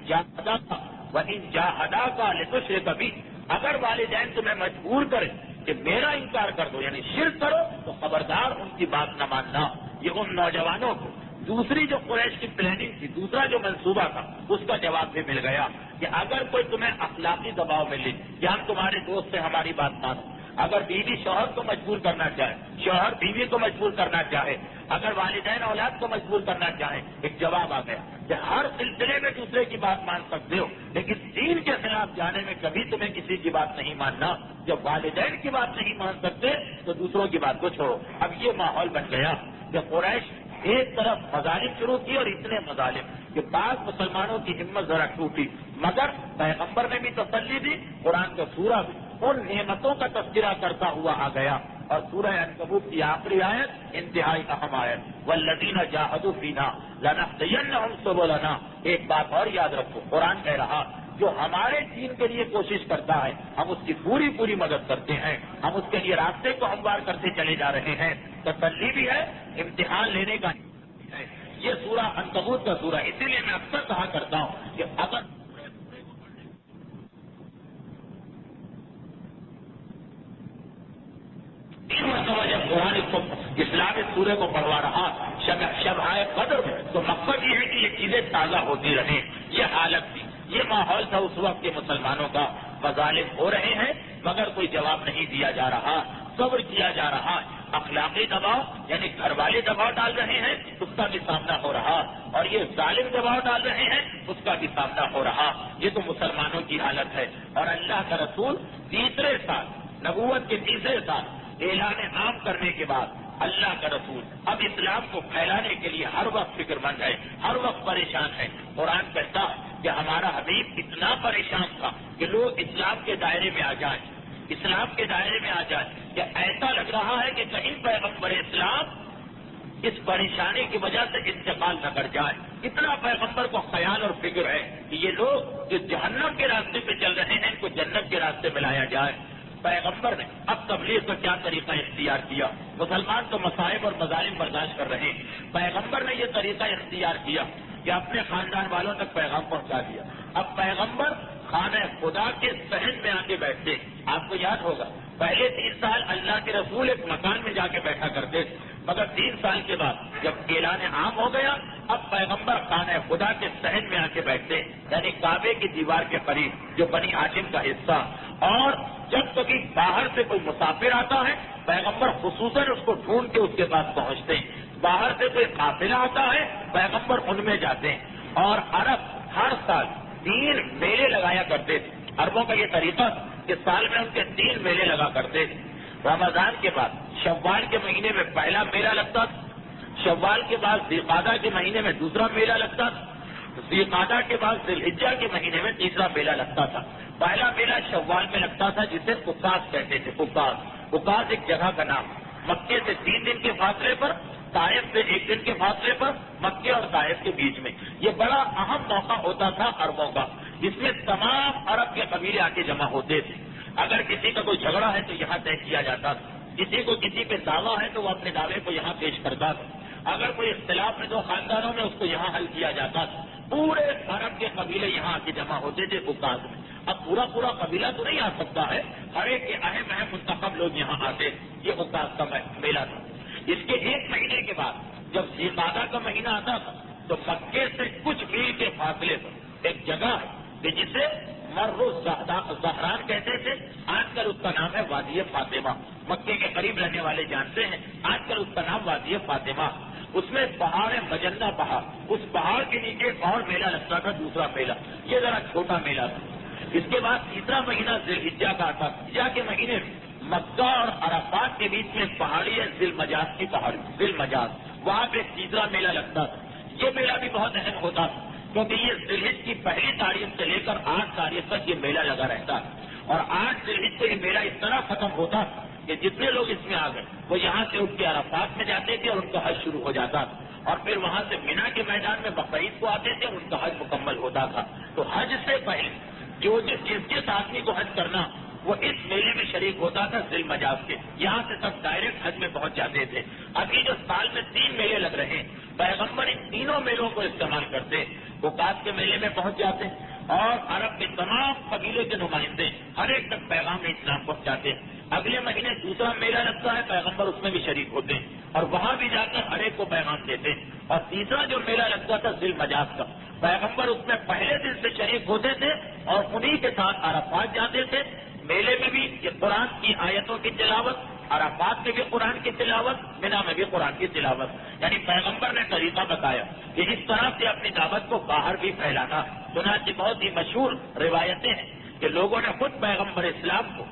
جاہدا کا لتشرک بھی، اگر والدین تمہیں مجبور کریں کہ میرا انکار کر دو یعنی شرک کرو تو خبردار ان کی بات نہ ماننا۔ یہ ان نوجوانوں کو دوسری جو قریش کی پلاننگ تھی، دوسرا جو منصوبہ تھا، اس کا جواب بھی مل گیا کہ اگر کوئی تمہیں اخلاقی دباؤ میں لے کہ ہم تمہارے دوست سے ہماری بات مانو، اگر بیوی شوہر کو مجبور کرنا چاہے، شوہر بیوی کو مجبور کرنا چاہے، اگر والدین اولاد کو مجبور کرنا چاہے، ایک جواب آ گیا کہ ہر سلسلے میں دوسرے کی بات مان سکتے ہو لیکن دین کے خلاف جانے میں کبھی تمہیں کسی کی بات نہیں ماننا۔ جب والدین کی بات نہیں مان سکتے تو دوسروں کی بات کو چھوڑو۔ اب یہ ماحول بن گیا کہ قریش ایک طرف مظالم شروع کی اور اتنے مظالم کہ بعض مسلمانوں کی ہمت ذرا ٹوٹی، مگر پیغمبر نے بھی تسلی دی، قرآن کا سورہ بھی ان نعمتوں کا تذکرہ کرتا ہوا آ گیا، اور سورہ عنکبوت کی آخری آیت انتہائی اہم آیت، والذین جاہدوا فینا لنہدینہم سبلنا۔ ایک بات اور یاد رکھو، قرآن کہہ رہا جو ہمارے دین کے لیے کوشش کرتا ہے ہم اس کی پوری پوری مدد کرتے ہیں، ہم اس کے لیے راستے کو ہموار کرتے چلے جا رہے ہیں۔ تسلی بھی ہے، امتحان لینے کا ہے۔ یہ سورہ عنکبوت کا سورہ، اسی لیے میں اکثر کہا کرتا ہوں کہ اگر جب قرآن اسلامی سورے کو پڑھوا رہا شبائے قدر میں، تو مقصد یہ ہے کہ یہ چیزیں تازہ ہوتی رہیں۔ یہ حالت تھی، یہ ماحول تھا اس وقت کے مسلمانوں کا، مظالم ہو رہے ہیں مگر کوئی جواب نہیں دیا جا رہا، صبر کیا جا رہا۔ اخلاقی دباؤ یعنی گھر والے دباؤ ڈال رہے ہیں، اس کا بھی سامنا ہو رہا، اور یہ ظالم دباؤ ڈال رہے ہیں، اس کا بھی سامنا ہو رہا۔ یہ تو مسلمانوں کی حالت ہے۔ اور اللہ کا رسول تیسرے سال، نبوت کے تیسرے سال اعلان عام کرنے کے بعد اللہ کا رسول اب اسلام کو پھیلانے کے لیے ہر وقت فکر مند ہے، ہر وقت پریشان ہے۔ قرآن کہتا ہے کہ ہمارا حبیب اتنا پریشان تھا کہ لوگ اسلام کے دائرے میں آ جائیں، اسلام کے دائرے میں آ جائیں، کہ ایسا لگ رہا ہے کہ کہیں پیغمبر اسلام اس پریشانی کی وجہ سے انتقال نہ کر جائے۔ اتنا پیغمبر کو خیال اور فکر ہے کہ یہ لوگ جو جہنم کے راستے پہ چل رہے ہیں ان کو جنت کے راستے میں لایا جائے۔ پیغمبر نے اب تبلیغ کا کیا طریقہ اختیار کیا؟ مسلمان تو مصائب اور مظالم برداشت کر رہے ہیں، پیغمبر نے یہ طریقہ اختیار کیا کہ اپنے خاندان والوں تک پیغام پہنچا دیا۔ اب پیغمبر خانہ خدا کے صحن میں آ کے بیٹھتے، آپ کو یاد ہوگا پہلے 3 سال اللہ کے رسول ایک مکان میں جا کے بیٹھا کرتے تھے، مگر 3 سال کے بعد جب اعلان عام ہو گیا اب پیغمبر خانہ خدا کے صحن میں آ کے بیٹھتے، یعنی کعبے کی دیوار کے قریب جو بنی ہاشم کا حصہ۔ اور جب کبھی باہر سے کوئی مسافر آتا ہے پیغمبر خصوصاً اس کو ڈھونڈ کے اس کے پاس پہنچتے ہیں، باہر سے کوئی قافلہ آتا ہے پیغمبر ان میں جاتے ہیں۔ اور عرب ہر سال 3 میلے لگایا کرتے تھے، عربوں کا یہ طریقہ کہ سال میں ان کے 3 میلے لگا کرتے تھے۔ رمضان کے بعد شوال کے مہینے میں پہلا میلہ لگتا تھا، شوال کے بعد ذوالقعدہ کے مہینے میں دوسرا میلہ لگتا تھا، ذوالقعدہ کے بعد ذوالحجہ کے مہینے میں تیسرا میلہ لگتا تھا۔ پہلا میلہ شوال میں لگتا تھا جسے قصاص کہتے تھے، قصاص ایک جگہ کا نام، مکے سے 3 دن کے فاصلے پر، طائف سے 1 دن کے فاصلے پر، مکے اور طائف کے بیچ میں۔ یہ بڑا اہم موقع ہوتا تھا عربوں کا، جس میں تمام عرب کے قبیلے آ کے جمع ہوتے تھے۔ اگر کسی کا کوئی جھگڑا ہے تو یہاں طے کیا جاتا تھا، کسی کو کسی پہ دعویٰ ہے تو وہ اپنے دعوے کو یہاں پیش کرتا تھا، اگر کوئی اختلاف ہے 2 خاندانوں میں اس کو یہاں حل کیا جاتا تھا۔ پورے عرب کے قبیلے یہاں آ کے جمع ہوتے تھے قصاص میں۔ اب پورا قبیلہ تو نہیں آ سکتا ہے، ہر ایک کے اہم منتخب لوگ یہاں آتے، یہ قصاص کا میلہ تھا۔ اس کے 1 مہینے کے بعد جب ذوالقعدہ کا مہینہ آتا تھا تو مکے سے کچھ میل کے فاصلے پر ایک جگہ ہے کہ جسے مر الزہران کہتے تھے، آج کل اس کا نام ہے وادی فاطمہ۔ مکے کے قریب رہنے والے جانتے ہیں آج کل اس کا نام وادی فاطمہ۔ اس میں پہاڑ ہے مجنہ پہاڑ، اس پہاڑ کے نیچے ایک اور میلہ لگتا تھا، دوسرا میلہ، یہ ذرا چھوٹا میلہ تھا۔ اس کے بعد تیسرا مہینہ ذوالحجہ کا آتا، حجہ کے مہینے میں مکہ اور عرفات کے بیچ میں پہاڑی ہے ذوالمجاز کی پہاڑی، ذوالمجاز، وہاں پہ تیسرا میلہ لگتا تھا۔ یہ میلہ بھی بہت اہم ہوتا تھا کیونکہ یہ ذوالحجہ کی پہلی تاریخ سے لے کر 8 تاریخ تک یہ میلہ لگا رہتا ہے، اور 8 ذوالحجہ کو یہ میلہ اس طرح ختم ہوتا تھا کہ جتنے لوگ اس میں آ گئے وہ یہاں سے اٹھ کے عرفات میں جاتے تھے اور ان کا حج شروع ہو جاتا تھا، اور پھر وہاں سے مینا کے میدان میں بقرعید کو آتے تھے اور ان کا حج مکمل ہوتا تھا۔ تو حج سے پہلے جس آدمی کو حج کرنا وہ اس میلے میں شریک ہوتا تھا ذی المجاز کے. یہاں سے سب ڈائریکٹ حج میں پہنچ جاتے تھے. ابھی جو سال میں 3 میلے لگ رہے ہیں پیغمبر ان تینوں میلوں کو استعمال کرتے. وہ کاس کے میلے میں پہنچ جاتے اور عرب کے تمام قبیلے کے نمائندے ہر ایک تک پیغام اسلام پہنچاتے. اگلے مہینے دوسرا میلہ لگتا ہے پیغمبر اس میں بھی شریک ہوتے ہیں اور وہاں بھی جا کر ہر ایک کو پیغام دیتے. اور تیسرا جو میلہ لگتا تھا ذی المجاز کا پیغمبر اس میں پہلے دن سے شریک ہوتے تھے اور انہی کے ساتھ عرفات جاتے تھے. میلے میں بھی یہ قرآن کی آیتوں کی تلاوت, عرفات میں بھی قرآن کی تلاوت, مینا میں بھی قرآن کی تلاوت. یعنی پیغمبر نے طریقہ بتایا کہ اس طرح سے اپنی دعوت کو باہر بھی پھیلانا. چنانچہ بہت ہی مشہور روایتیں ہیں کہ لوگوں نے خود پیغمبر اسلام کو,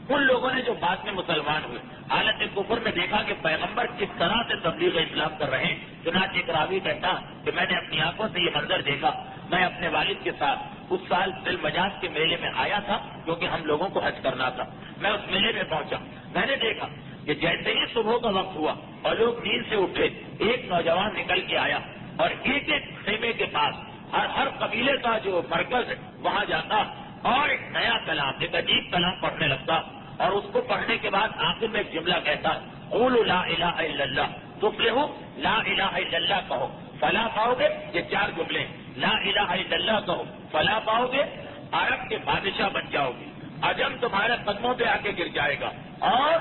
ان لوگوں نے جو بعد میں مسلمان ہوئے, حالت کفر میں دیکھا کہ پیغمبر کس طرح سے تبلیغ اسلام کر رہے ہیں. چنانچہ ایک راوی کہتا کہ میں نے اپنی آنکھوں سے یہ منظر دیکھا. میں اپنے والد کے ساتھ اس سال ذی المجاز کے میلے میں آیا تھا کیونکہ ہم لوگوں کو حج کرنا تھا. میں اس میلے میں پہنچا. میں نے دیکھا کہ جیسے ہی صبح کا وقت ہوا اور لوگ نیند سے اٹھے, ایک نوجوان نکل کے آیا اور ایک ایک خیمے کے پاس ہر قبیلے کا جو مرکز ہے وہاں جاتا اور ایک نیا کلام, ایک عجیب کلام پڑھنے لگتا اور اس کو پڑھنے کے بعد آخر میں ایک جملہ کہتا قولوا لا الہ الا اللہ تفلحوا, لا الہ الا اللہ کہو فلاح پاؤ گے. یہ 4 جملے, لا الہ الا اللہ کہو فلاح پاؤ گے, عرب کے بادشاہ بن جاؤ گے, عجم تمہارے قدموں پہ آ کے گر جائے گا اور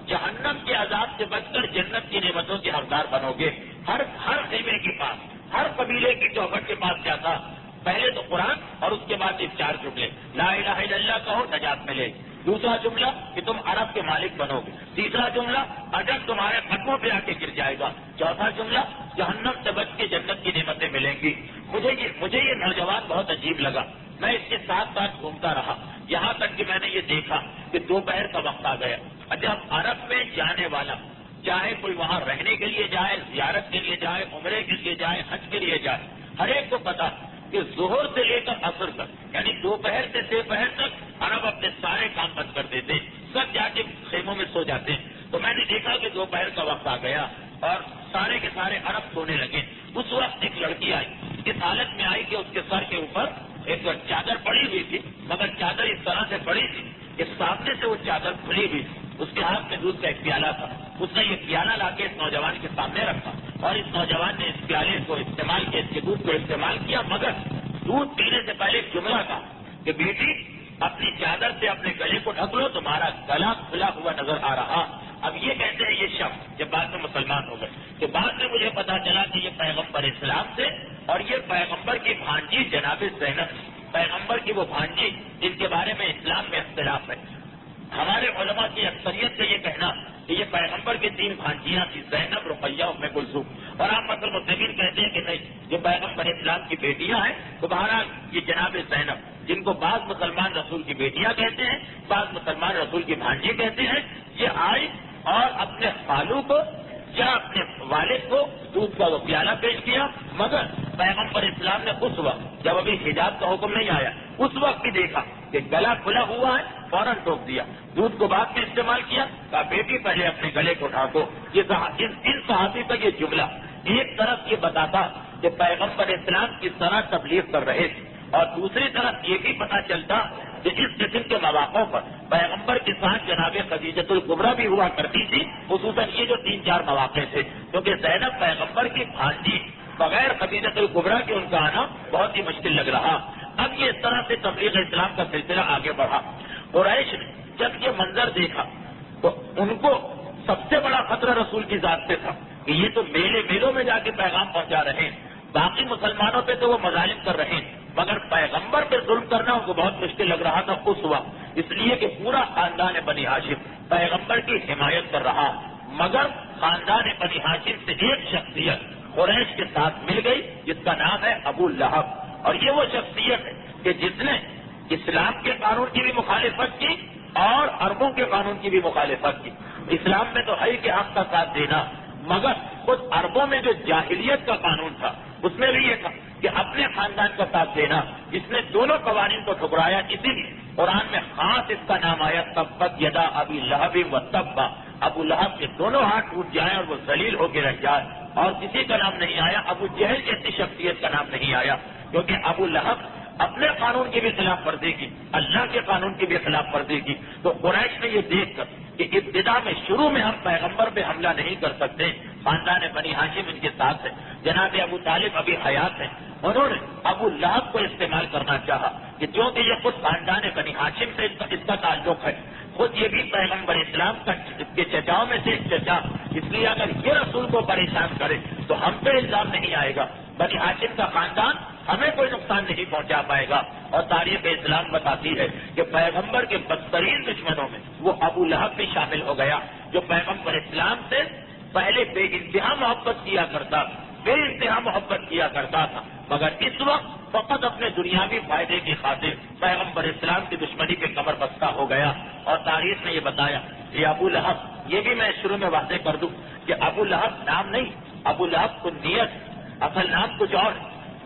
جہنم کے عذاب سے بچ کر جنت کی نعمتوں کے حقدار بنو گے. ہر خیمے کے پاس, ہر قبیلے کی چوکھٹ کے پاس جاتا. پہلے تو قرآن اور اس کے بعد یہ 4 جملے, لا الہ الا اللہ کہو نجات ملے. دوسرا جملہ کہ تم عرب کے مالک بنو گے. تیسرا جملہ عجب تمہارے قدموں پہ آ کے گر جائے گا. چوتھا جملہ جہنم سے بچ کے جنت کی نعمتیں ملیں گی. مجھے یہ نوجوان بہت عجیب لگا. میں اس کے ساتھ ساتھ گھومتا رہا یہاں تک کہ میں نے یہ دیکھا کہ دوپہر کا وقت آ گیا. جب عرب میں جانے والا چاہے کوئی وہاں رہنے کے لیے جائے, زیارت کے لیے جائے, عمرے کے لیے جائے, حج کے لیے جائے, ہر ایک کو پتا کہ ظہر سے لے کر عصر تک یعنی دوپہر سے دوپہر تک عرب اپنے سارے کام بند کر دیتے, سب جا کے خیموں میں سو جاتے ہیں. تو میں نے دیکھا کہ دوپہر کا وقت آ گیا اور سارے کے سارے عرب سونے لگے. اس وقت ایک لڑکی آئی, اس حالت میں آئی کہ اس کے سر کے اوپر ایک چادر پڑی ہوئی تھی, مگر چادر اس طرح سے پڑی تھی کہ سامنے سے وہ چادر کھلی ہوئی تھی. اس کے ہاتھ میں دودھ کا ایک پیالہ تھا. اس نے یہ پیالہ لا کے اس نوجوان کے سامنے رکھا اور اس نوجوان نے اس پیالے کو استعمال کیا, اس کے دودھ کو استعمال کیا, مگر دودھ پینے سے پہلے ایک جملہ کہا کہ بیٹی اپنی چادر سے اپنے گلے کو ڈھک لو, تمہارا گلا کھلا ہوا نظر آ رہا. اب یہ کہتے ہیں یہ شخص جب بعد میں مسلمان ہو گئے کہ بعد میں مجھے پتا چلا کہ یہ پیغمبر اسلام سے اور یہ پیغمبر کی بھانجی جناب زینب, پیغمبر کی وہ بھانجی جن کے بارے میں اسلام میں اختلاف ہے. ہمارے علماء کی اکثریت سے یہ کہنا کہ یہ پیغمبر کی 3 بھانجیاں تھیں, زینب, رقیہ, ام کلثوم, اور آپ مثلا مسلمین کہتے ہیں کہ نہیں, یہ پیغمبر اسلام کی بیٹیاں ہیں. تو بہرحال یہ جناب زینب جن کو بعض مسلمان رسول کی بیٹیاں کہتے ہیں, بعض مسلمان رسول کی بھانجی کہتے ہیں, یہ آئی اور اپنے خالو کو یا اپنے والد کو دودھ کا وہ پیالہ پیش کیا. مگر پیغمبر اسلام نے اس وقت جب ابھی حجاب کا حکم نہیں آیا اس وقت بھی دیکھا کہ گلا کھلا ہوا ہے, فوراً ٹوک دیا. دودھ کو بعد میں استعمال کیا, کہا بیٹی پہلے اپنے گلے کو ڈھانکو. ان صحابی کا یہ جملہ ایک طرف یہ بتاتا کہ پیغمبر اسلام کس طرح تبلیغ کر رہے تھے اور دوسری طرف یہ بھی پتا چلتا کہ اس قسم کے مواقع پر پیغمبر کے ساتھ جناب خدیجۃ الکبریٰ بھی ہوا کرتی تھی, خصوصاً یہ جو 3-4 مواقع تھے, کیونکہ زینب پیغمبر کی بھانجی بغیر خدیجۃ الکبریٰ کے ان کا آنا بہت ہی مشکل لگ رہا. اب یہ اس طرح سے تبلیغ اسلام کا سلسلہ آگے بڑھا. قریش نے جب یہ منظر دیکھا تو ان کو سب سے بڑا خطرہ رسول کی ذات سے تھا کہ یہ تو میلوں میں جا کے پیغام پہنچا رہے ہیں, باقی مسلمانوں پہ تو وہ مظالم کر رہے ہیں, مگر پیغمبر پہ ظلم کرنا ان کو بہت مشکل لگ رہا تھا اس وقت, اس لیے کہ پورا خاندان بنی ہاشم پیغمبر کی حمایت کر رہا. مگر خاندان بنی ہاشم سے ایک شخصیت قریش کے ساتھ مل گئی جس کا نام ہے ابو لہب, اور یہ وہ شخصیت ہے کہ جس نے اسلام کے قانون کی بھی مخالفت کی اور عربوں کے قانون کی بھی مخالفت کی. اسلام میں تو ہے کہ حق کا ساتھ دینا, مگر خود عربوں میں جو جاہلیت کا قانون تھا اس میں بھی یہ تھا کہ اپنے خاندان کا ساتھ دینا. جس نے دونوں قوانین کو ٹھکرایا, اسی لیے قرآن میں خاص اس کا نام آیا تبت یدا ابی لہب و تب, ابو لہب کے دونوں ہاتھ ٹوٹ جائیں اور وہ ذلیل ہو کے رہ جائے, اور کسی کا نام نہیں آیا, ابو جہل جیسی شخصیت کا نام نہیں آیا, کیونکہ ابو لہب اپنے قانون کی بھی خلاف ورزی کی، اللہ کے قانون کی بھی خلاف ورزی کی، تو قریش نے یہ دیکھ کر کہ ابتدا میں شروع میں ہم پیغمبر پہ حملہ نہیں کر سکتے، خاندان بنی ہاشم ان کے ساتھ ہے، جناب ابو طالب ابھی حیات ہیں، انہوں نے ابو لہب کو استعمال کرنا چاہا کہ چونکہ یہ خود خاندان بنی ہاشم سے اس کا تعلق ہے، خود یہ بھی پیغمبر اسلام کا کے چچاؤں میں سے ایک چچا، اس لیے اگر یہ رسول کو پریشان کرے تو ہم پہ الزام نہیں آئے گا، بنی ہاشم کا خاندان ہمیں کوئی نقصان نہیں پہنچا پائے گا۔ اور تاریخ اسلام بتاتی ہے کہ پیغمبر کے بدترین دشمنوں میں وہ ابو لہب بھی شامل ہو گیا، جو پیغمبر اسلام سے پہلے بے انتہا محبت کیا کرتا، بے انتہا محبت کیا کرتا تھا، مگر اس وقت فقط اپنے دنیاوی فائدے کی خاطر پیغمبر اسلام کی دشمنی پہ کمر بستہ ہو گیا۔ اور تاریخ نے یہ بتایا کہ ابو لہب، یہ بھی میں شروع میں واضح کر دوں کہ ابو لہب نام نہیں، ابو لہب کو نیت، اصل نام کچھ اور،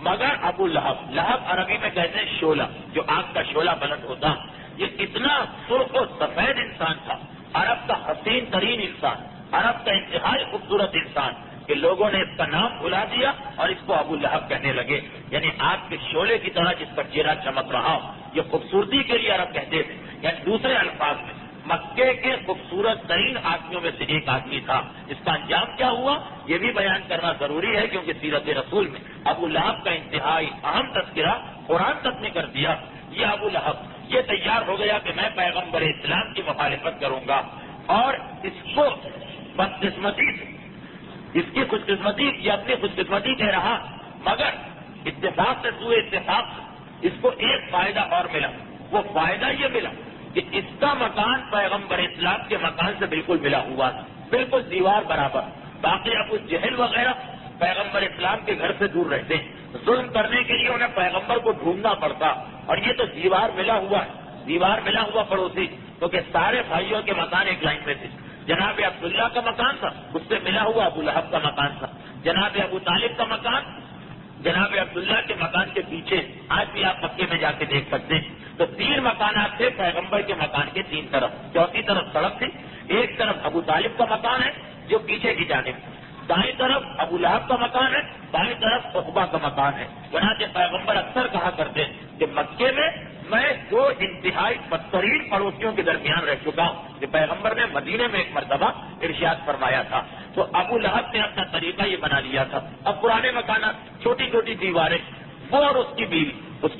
مگر ابو لہب، لہب عربی میں کہتے ہیں شعلہ، جو آگ کا شعلہ بلند ہوتا، یہ اتنا سرخ و سفید انسان تھا، عرب کا حسین ترین انسان، عرب کا انتہائی خوبصورت انسان، کہ لوگوں نے اس کا نام بلا دیا اور اس کو ابو لہب کہنے لگے، یعنی آگ کے شعلے کی طرح جس پر چہرہ چمک رہا ہو، یہ خوبصورتی کے لیے عرب کہتے تھے، یعنی دوسرے الفاظ میں مکے کے خوبصورت ترین آدمیوں میں سے ایک آدمی تھا۔ اس کا انجام کیا ہوا یہ بھی بیان کرنا ضروری ہے، کیونکہ سیرت رسول میں ابو لہب کا انتہائی اہم تذکرہ قرآن تک نے کر دیا۔ یہ ابو لہب یہ تیار ہو گیا کہ میں پیغمبر اسلام کی مخالفت کروں گا، اور اس کو بدقسمتی سے، اس کی خوش قسمتی یہ اپنی خوش قسمتی کہہ رہا، مگر اتفاق سے سوئے اتفاق سے اس کو ایک فائدہ اور ملا، وہ فائدہ یہ ملا کہ اس کا مکان پیغمبر اسلام کے مکان سے بالکل ملا ہوا تھا، بالکل دیوار برابر۔ باقی ابو جہل وغیرہ پیغمبر اسلام کے گھر سے دور رہتے ہیں، ظلم کرنے کے لیے انہیں پیغمبر کو ڈھونڈنا پڑتا، اور یہ تو دیوار ملا ہوا ہے، دیوار ملا ہوا پڑوسی، کیونکہ سارے بھائیوں کے مکان ایک لائن میں تھے۔ جناب عبداللہ کا مکان تھا، اس سے ملا ہوا ابو لہب کا مکان تھا، جناب ابو طالب کا مکان جناب عبداللہ کے مکان کے پیچھے، آج بھی آپ مکے میں جا کے دیکھ سکتے ہیں، تو 3 مکانات تھے پیغمبر کے مکان کے 3 طرف، چوتھی طرف سڑک تھی، ایک طرف ابو طالب کا مکان ہے جو پیچھے کی جانب، دائیں طرف ابو لہب کا مکان ہے، بائیں طرف عقبہ کا مکان ہے۔ چنانچہ پیغمبر اکثر کہا کرتے ہیں کہ مکے میں میں 2 انتہائی بدترین پڑوسیوں کے درمیان رہ چکا ہوں، کہ پیغمبر نے مدینے میں ایک مرتبہ ارشاد فرمایا تھا، تو ابو لہب نے اپنا طریقہ یہ بنا لیا تھا، اب پرانے مکانات، چھوٹی چھوٹی دیواریں، وہ اور اس کی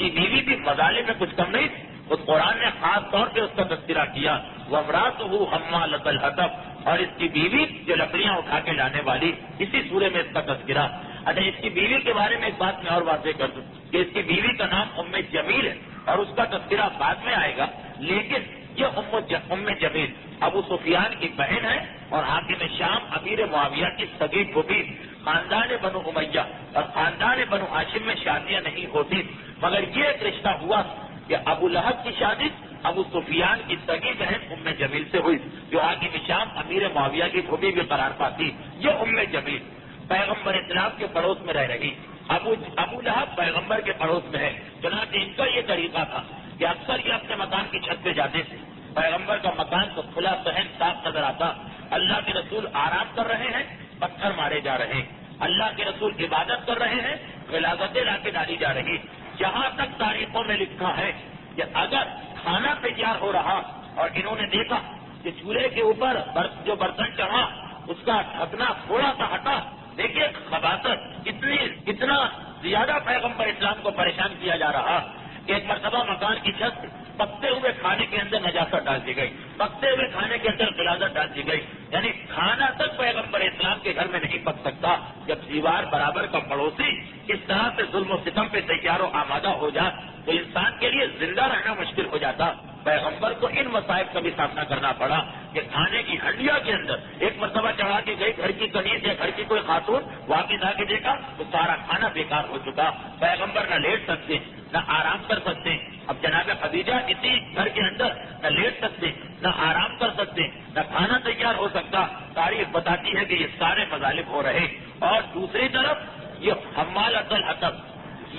بیوی بھی مظالم میں کچھ کم نہیں تھی۔ اس قرآن نے خاص طور پہ اس کا تذکرہ کیا، وَامْرَأَتُهُ حَمَّالَةَ الْحَطَبِ، اور اس کی بیوی جو لکڑیاں اٹھا کے لانے والی، اسی سورے میں اس کا تذکرہ۔ اچھا، اس کی بیوی کے بارے میں ایک بات میں اور واضح کر دوں کہ اس کی بیوی کا نام ام جمیل ہے، اور اس کا تذکرہ بعد میں آئے گا، لیکن یہ ام جمیل ابو سفیان کی بہن ہے، اور حاکم شام امیر معاویہ کی سگی پھوپھی۔ خاندان بنو امیہ اور خاندان بنو ہاشم میں شادیاں نہیں ہوتی، مگر یہ ایک رشتہ ہوا کہ ابو لہب کی شادی ابو سفیان کی سگی بہن ام جمیل سے ہوئی، جو حاکم شام امیر معاویہ کی پھوپھی بھی قرار پاتی۔ یہ ام جمیل پیغمبر اسلام کے پڑوس میں رہ رہی، ابو لہب پیغمبر کے پڑوس میں ہے۔ چنانچہ ان کا یہ طریقہ تھا کہ اکثر یہ اپنے مکان کی چھت پہ جاتے تھے، پیغمبر کا مکان تو کھلا صحن صاف نظر آتا، اللہ کے رسول آرام کر رہے ہیں، پتھر مارے جا رہے ہیں، اللہ کے رسول عبادت کر رہے ہیں، غلاظتیں لا کے ڈالی جا رہی۔ جہاں تک تاریخوں میں لکھا ہے کہ اگر کھانا تیار ہو رہا اور انہوں نے دیکھا کہ چولہے کے اوپر جو برتن چڑھا اس کا ڈھکنا تھوڑا سا ہٹا، دیکھیے خباثت اتنا زیادہ پیغمبر اسلام کو پریشان کیا جا رہا کہ ایک مرتبہ مکان کی چھت پکتے ہوئے کھانے کے اندر نجاست ڈال دی گئی، پکتے ہوئے کھانے کے اندر غلاظت ڈال دی گئی، یعنی کھانا تک پیغمبر اسلام کے گھر میں نہیں پک سکتا جب دیوار برابر کا پڑوسی اس طرح سے ظلم و ستم پہ تیار و آمادہ ہو جائے تو انسان کے لیے زندہ رہنا مشکل ہو جاتا۔ پیغمبر کو ان مصائب کا بھی سامنا کرنا پڑا کہ کھانے کی ہنڈیا کے اندر ایک مرتبہ چڑھا کے گئی گھر کی کنیز یا گھر کی کوئی خاتون، واپس آ کے دیکھا تو سارا کھانا بیکار ہو چکا، پیغمبر نہ لیٹ سکتے نہ آرام کر سکتے۔ اب جناب خدیجہ اسی گھر کے اندر نہ لیٹ سکتے نہ آرام کر سکتے نہ کھانا تیار ہو سکتا۔ تاریخ بتاتی ہے کہ یہ سارے مظالم ہو رہے، اور دوسری طرف یہ حمالۃ الحطب،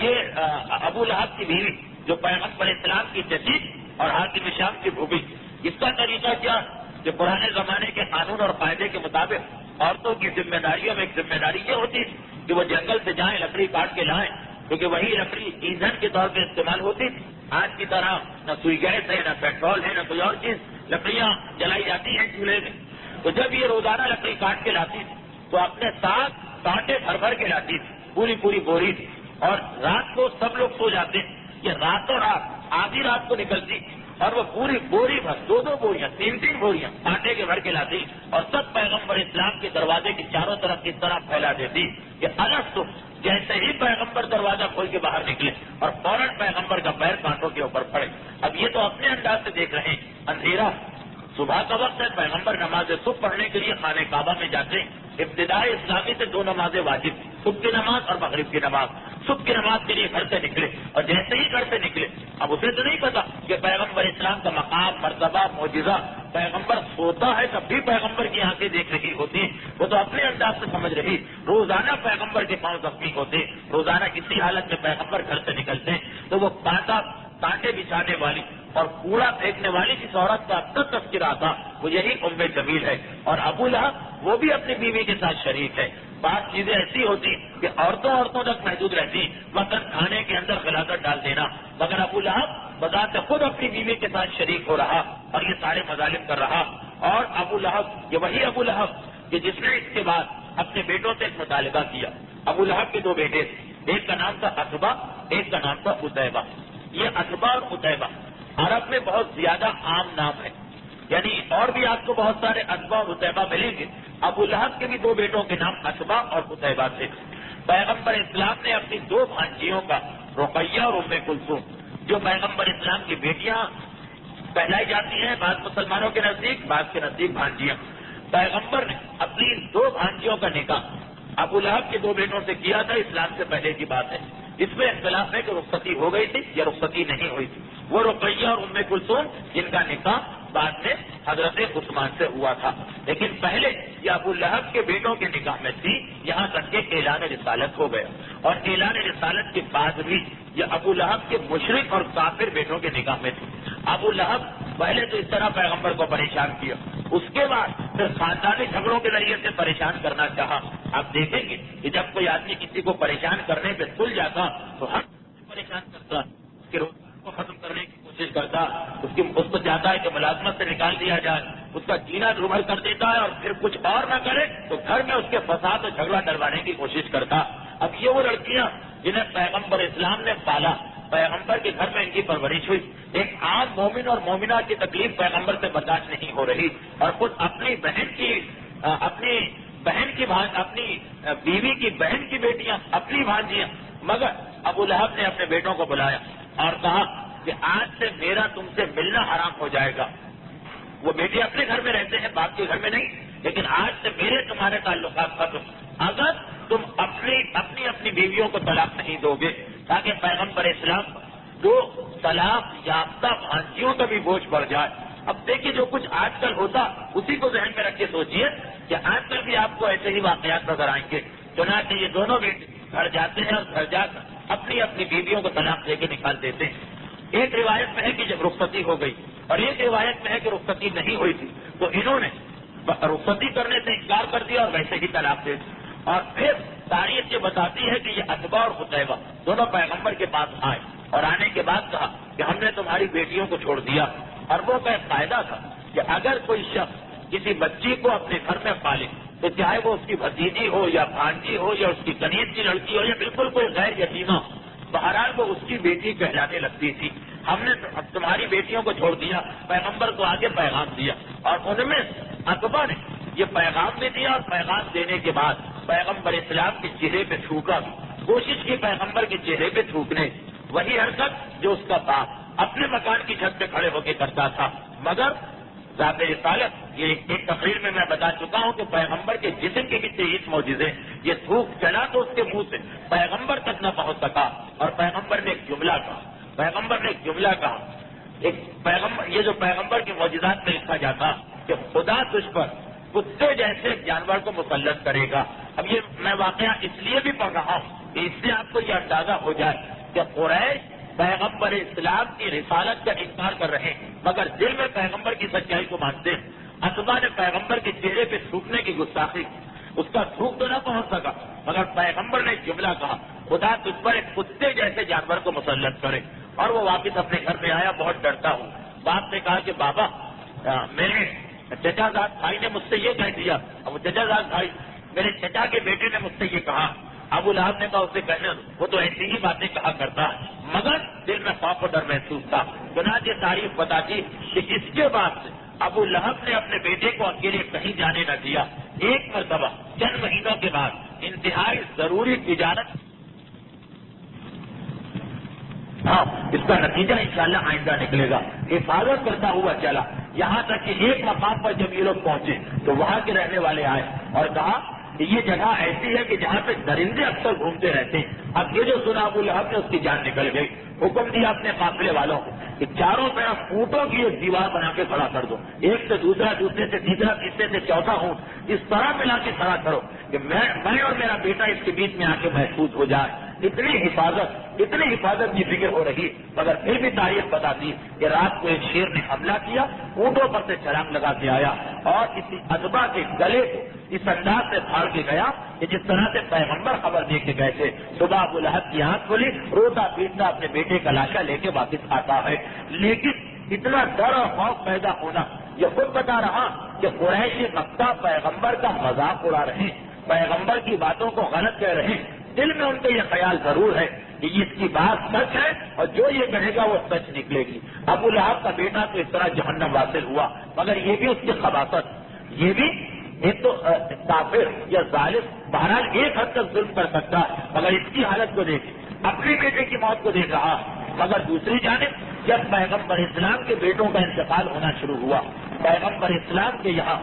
یہ ابو لہب کی بیوی جو پیغمبر اسلام کی چچی اور حاکم شام کی پھوپھی، اس کا طریقہ کیا کہ پرانے زمانے کے قانون اور قاعدے کے مطابق عورتوں کی ذمہ داریوں میں ایک ذمہ داری یہ ہوتی کہ وہ جنگل سے جائیں، لکڑی کاٹ کے لائیں، کیونکہ وہی لکڑی ایندھن کے طور پہ استعمال ہوتی تھی. آج کی طرح نہ سوئی گیس ہے، نہ پیٹرول ہے، نہ کوئی اور چیز. لکڑیاں جلائی جاتی ہیں چولہے میں. تو جب یہ روزانہ لکڑی کاٹ کے لاتی تھی تو اپنے ساتھ کانٹے بھر بھر کے لاتی تھی، پوری پوری بوری تھی. اور رات کو سب لوگ سو جاتے ہیں، یہ راتوں رات آدھی رات کو نکلتی اور وہ پوری بوری بھر، 2 بوریاں، 3 بوریاں کانٹے کے بھر کے لاتی اور سب پیغمبر اسلام کے دروازے کی چاروں طرف اس طرح پھیلا دیتی کہ الگ تو جیسے ہی پیغمبر دروازہ کھول کے باہر نکلے اور فوراً پیغمبر کا پیر کانٹوں کے اوپر پڑے. اب یہ تو اپنے انداز سے دیکھ رہے ہیں. اندھیرا صبح کا وقت ہے، پیغمبر نماز صبح پڑھنے کے لیے خانہ کعبہ میں جاتے ہیں. ابتدائی اسلامی سے 2 نمازیں واجب، صبح کی نماز اور مغرب کی نماز. صبح کی نماز کے لیے گھر سے نکلے اور جیسے ہی گھر سے نکلے، اب اسے تو نہیں پتا کہ پیغمبر اسلام کا مقام، مرتبہ، معجزہ. پیغمبر سوتا ہے تب بھی پیغمبر کی آنکھیں دیکھ رہی ہوتی ہیں، وہ تو اپنے انداز سے سمجھ رہی. روزانہ پیغمبر کے پاؤں زخمی ہوتے، روزانہ کسی حالت میں پیغمبر گھر سے نکلتے ہیں تو وہ کانٹے بچھانے والی اور کوڑا پھینکنے والی جس عورت کا اب تک تذکرہ تھا وہ یہی ام جمیل ہے. اور ابو لہب وہ بھی اپنی بیوی کے ساتھ شریک ہے. بعض چیزیں ایسی ہوتی کہ عورتوں تک محدود رہتی، مثلا کھانے کے اندر غلاظت ڈال دینا، مگر ابو لہب بذات خود اپنی بیوی کے ساتھ شریک ہو رہا اور یہ سارے مظالم کر رہا. اور ابو لہب یہ وہی ابو لہب کہ جس نے اس کے بعد اپنے بیٹوں سے ایک مطالبہ کیا. ابو لہب کے 2 بیٹے تھے، ایک کا نام تھا عتبہ، ایک کا نام تھا عتیبہ. یہ عتبہ اور عتیبہ عرب میں بہت زیادہ عام نام ہے، یعنی اور بھی آپ کو بہت سارے عتبہ اور عتیبہ ملیں گے. ابو لہب کے بھی 2 بیٹوں کے نام عتبہ اور عتیبہ تھے. پیغمبر اسلام نے اپنی 2 بھانجیوں کا، رقیہ اور ام کلثوم، جو پیغمبر اسلام کی بیٹیاں کہلائی جاتی ہیں بعض مسلمانوں کے نزدیک، بعض کے نزدیک بھانجیاں، پیغمبر نے اپنی 2 بھانجیوں کا نکاح ابو لہب کے 2 بیٹوں سے کیا تھا. اسلام سے پہلے کی بات ہے. اس میں اختلاف ہے کہ رخصتی ہو گئی تھی یا رخصتی نہیں ہوئی تھی. وہ رقیہ اور ام کلثوم جن کا نکاح بعد میں حضرت عثمان سے ہوا تھا، لیکن پہلے یہ ابو لہب کے بیٹوں کے نکاح میں تھی، یہاں تک کہ اعلان رسالت ہو گیا. اور اعلان رسالت کے بعد بھی یہ ابو لہب کے مشرک اور کافر بیٹوں کے نکاح میں تھی. ابو لہب پہلے تو اس طرح پیغمبر کو پریشان کیا، اس کے بعد پھر خاندانی جھگڑوں کے ذریعے سے پریشان کرنا چاہا. آپ دیکھیں گے کہ جب کوئی آدمی کسی کو پریشان کرنے پہ تل جاتا تو ہر پریشان کرتا، اس کے روزگار کو ختم کرنے کی کوشش کرتا، اس کو چاہتا ہے کہ ملازمت سے نکال دیا جائے، اس کا جینا دھومر کر دیتا ہے اور پھر کچھ اور نہ کرے تو گھر میں اس کے فساد اور جھگڑا ڈلوانے کی کوشش کرتا. اب یہ وہ لڑکیاں جنہیں پیغمبر اسلام نے پالا، پیغمبر کے گھر میں ان کی پرورش ہوئی. ایک عام مومن اور مومنہ کی تکلیف پیغمبر سے برداشت نہیں ہو رہی اور خود اپنی بیوی کی بہن کی بیٹیاں، اپنی بھانجیاں. مگر ابو لہب نے اپنے بیٹوں کو بلایا اور کہا کہ آج سے میرا تم سے ملنا حرام ہو جائے گا. وہ بیٹے اپنے گھر میں رہتے ہیں، باپ کے گھر میں نہیں، لیکن آج سے میرے تمہارے تعلقات ختم اگر تم اپنی بیویوں کو طلاق نہیں دو گے، تاکہ پیغمبر اسلام 2 طلاق یافتہ بھانجیوں کا بھی بوجھ بڑھ جائے. اب دیکھیے جو کچھ آج کل ہوتا اسی کو ذہن میں رکھ کے سوچیے کہ آج کل بھی آپ کو ایسے ہی واقعات نظر آئیں گے. چنانچہ یہ دونوں بیٹے گھر جاتے ہیں اور گھر جا کر اپنی بیویوں کو طلاق دے کے نکال دیتے ہیں. ایک روایت میں ہے کہ جب رخصتی ہو گئی اور ایک روایت میں ہے کہ رخصتی نہیں ہوئی تھی تو انہوں نے رخصتی کرنے سے انکار کر دیا اور ویسے ہی طلاق دے دی. اور پھر تاریخ یہ بتاتی ہے کہ یہ عتبہ اور عتیبہ دونوں پیغمبر کے پاس آئے اور آنے کے بعد کہا کہ ہم نے تمہاری بیٹیوں کو چھوڑ دیا. عربوں کا ایک قاعدہ تھا کہ اگر کوئی شخص کسی بچی کو اپنے گھر میں پالے تو چاہے وہ اس کی بھتیجی ہو یا بھانجی ہو یا اس کی کنیز کی لڑکی ہو یا بالکل کوئی غیر یتیمہ، بہرحال وہ اس کی بیٹی کہلانے لگتی تھی. ہم نے تمہاری بیٹیوں کو چھوڑ دیا، پیغمبر کو آگے پیغام دیا اور ان میں عتبہ نے یہ پیغام بھی دیا اور پیغام دینے کے بعد پیغمبر اسلام کے چہرے پہ تھوکا، کوشش کی پیغمبر کے چہرے پہ تھوکنے، وہی حرکت جو اس کا باپ اپنے مکان کی چھت پہ کھڑے ہو کے کرتا تھا. مگر ذات رسالت یہ ایک تقریر میں بتا چکا ہوں کہ پیغمبر کے جسم کے بھی 23 معجزے، یہ تھوک چلا تو اس کے منہ سے پیغمبر تک نہ پہنچ سکا. اور پیغمبر نے ایک جملہ کہا، یہ جو پیغمبر کے معجزات میں لکھا جاتا کہ خدا تجھ پر کتے جیسے جانور کو مسلط کرے گا. اب یہ میں واقعہ اس لیے بھی پڑھ رہا ہوں کہ اس سے آپ کو یہ اندازہ ہو جائے کہ قریش پیغمبر اسلام کی رسالت کا انکار کر رہے ہیں مگر دل میں پیغمبر کی سچائی کو مانتے ہیں. عتبہ نے پیغمبر کے چہرے پہ تھوکنے کی گستاخی، اس کا تھوک تو نہ پہنچ سکا مگر پیغمبر نے جملہ کہا خدا تجھ پر ایک کتے جیسے جانور کو مسلط کرے. اور وہ واپس اپنے گھر میں آیا, بہت ڈرتا ہوں. باپ نے کہا کہ بابا میرے چچا زاد بھائی نے مجھ سے یہ کہہ دیا. اب وہ چچا زاد بھائی میرے چچا کے بیٹے نے مجھ سے یہ کہا. ابو لہب نے کہا اسے کہنے وہ تو ایسی ہی باتیں کہا کرتا ہے, مگر دل میں خوف و ڈر محسوس تھا. چنانچہ تاریخ بتاتی کہ اس کے بعد سے ابو لہب نے اپنے بیٹے کو اکیلے کہیں جانے نہ دیا. ایک مرتبہ چند مہینوں کے بعد انتہائی ضروری تجارت, ہاں اس کا نتیجہ انشاءاللہ آئندہ نکلے گا, حفاظت کرتا ہوا چلا. یہاں تک کہ ایک مقام پر جب یہ لوگ پہنچے تو وہاں کے رہنے والے آئے اور کہا کہ یہ جگہ ایسی ہے کہ جہاں پہ درندے اکثر گھومتے رہتے ہیں. اب یہ جو سنا ابو لہب نے اس کی جان نکل گئی. حکم دیا اپنے قافلے والوں کو کہ چاروں طرف اونٹوں کی ایک دیوار بنا کے کھڑا کر دو, ایک سے دوسرا, دوسرے سے تیسرا, تیسرے سے چوتھا اونٹ اس طرح ملا کے کھڑا کرو کہ میں اور میرا بیٹا اس کے بیچ میں آ کے محفوظ ہو جائے. اتنی حفاظت کی فکر ہو رہی, مگر پھر بھی تاریخ بتاتی کہ رات کو ایک شیر نے حملہ کیا, اونٹوں پر سے چھلانگ لگا کے آیا اور اسی ادبا کے گلے کو اس انداز سے پھاڑ کے گیا کہ جس طرح سے پیغمبر خبر دے کے گئے تھے. صبح ابو لہب کی آنکھ کھلی, روتا پیٹتا اپنے بیٹے کا لاشا لے کے واپس آتا ہے. لیکن اتنا ڈر اور خوف پیدا ہونا, یہ خود بتا رہا کہ قریش مکہ پیغمبر کا مذاق اڑا رہے, پیغمبر کی باتوں کو غلط کہہ رہے. دل میں ان کا یہ خیال ضرور ہے کہ اس کی بات سچ ہے اور جو یہ کہے گا وہ سچ نکلے گی. ابو لہب کا بیٹا تو اس طرح جہنم واصل ہوا, مگر یہ بھی اس کی خباثت, یہ بھی ایک تو کافر یا ظالم بہرحال ایک حد تک ظلم کر سکتا ہے, مگر اس کی حالت کو دیکھ, اپنے بیٹے کی موت کو دیکھ رہا. مگر دوسری جانب جب پیغمبر اسلام کے بیٹوں کا انتقال ہونا شروع ہوا, پیغمبر اسلام کے یہاں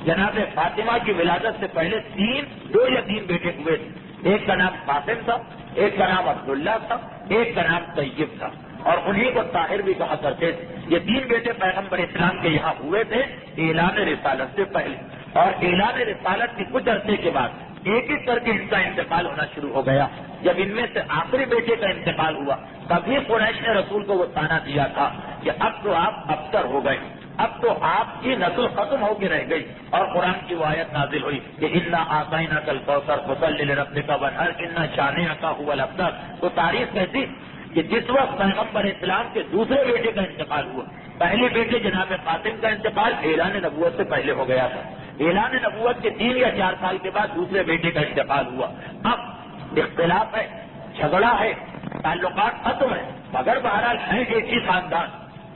جناب فاطمہ کی ولادت سے پہلے 2 یا 3 بیٹے ہوئے تھے. ایک کا نام قاسم تھا, ایک کا نام عبداللہ تھا, ایک کا نام طیب تھا, اور انہیں کو طاہر بھی کہا کرتے تھے. یہ 3 بیٹے پیغمبر اسلام کے یہاں ہوئے تھے اعلان رسالت سے پہلے, اور اعلان رسالت کے کچھ عرصے کے بعد ایک ایک کر کے ان کا انتقال ہونا شروع ہو گیا. جب ان میں سے آخری بیٹے کا انتقال ہوا تبھی قریش نے رسول کو وہ طعنہ دیا تھا کہ اب تو آپ ابتر ہو گئے, اب تو آپ کی نسل ختم ہو کے رہ گئی. اور قرآن کی وہ آیت نازل ہوئی کہ انا آتیناک الکوثر فصلی لربک وانحر ان شانئک هو الابتر. تو تاریخ کہتی کہ جس وقت پیغمبر اسلام کے دوسرے بیٹے کا انتقال ہوا, پہلے بیٹے جناب قاسم کا انتقال اعلان نبوت سے پہلے ہو گیا تھا, اعلان نبوت کے 3 یا 4 سال کے بعد دوسرے بیٹے کا انتقال ہوا. اب اختلاف ہے, جھگڑا ہے, تعلقات ختم ہے, مگر بہرحال ہے ایک ہی خاندان.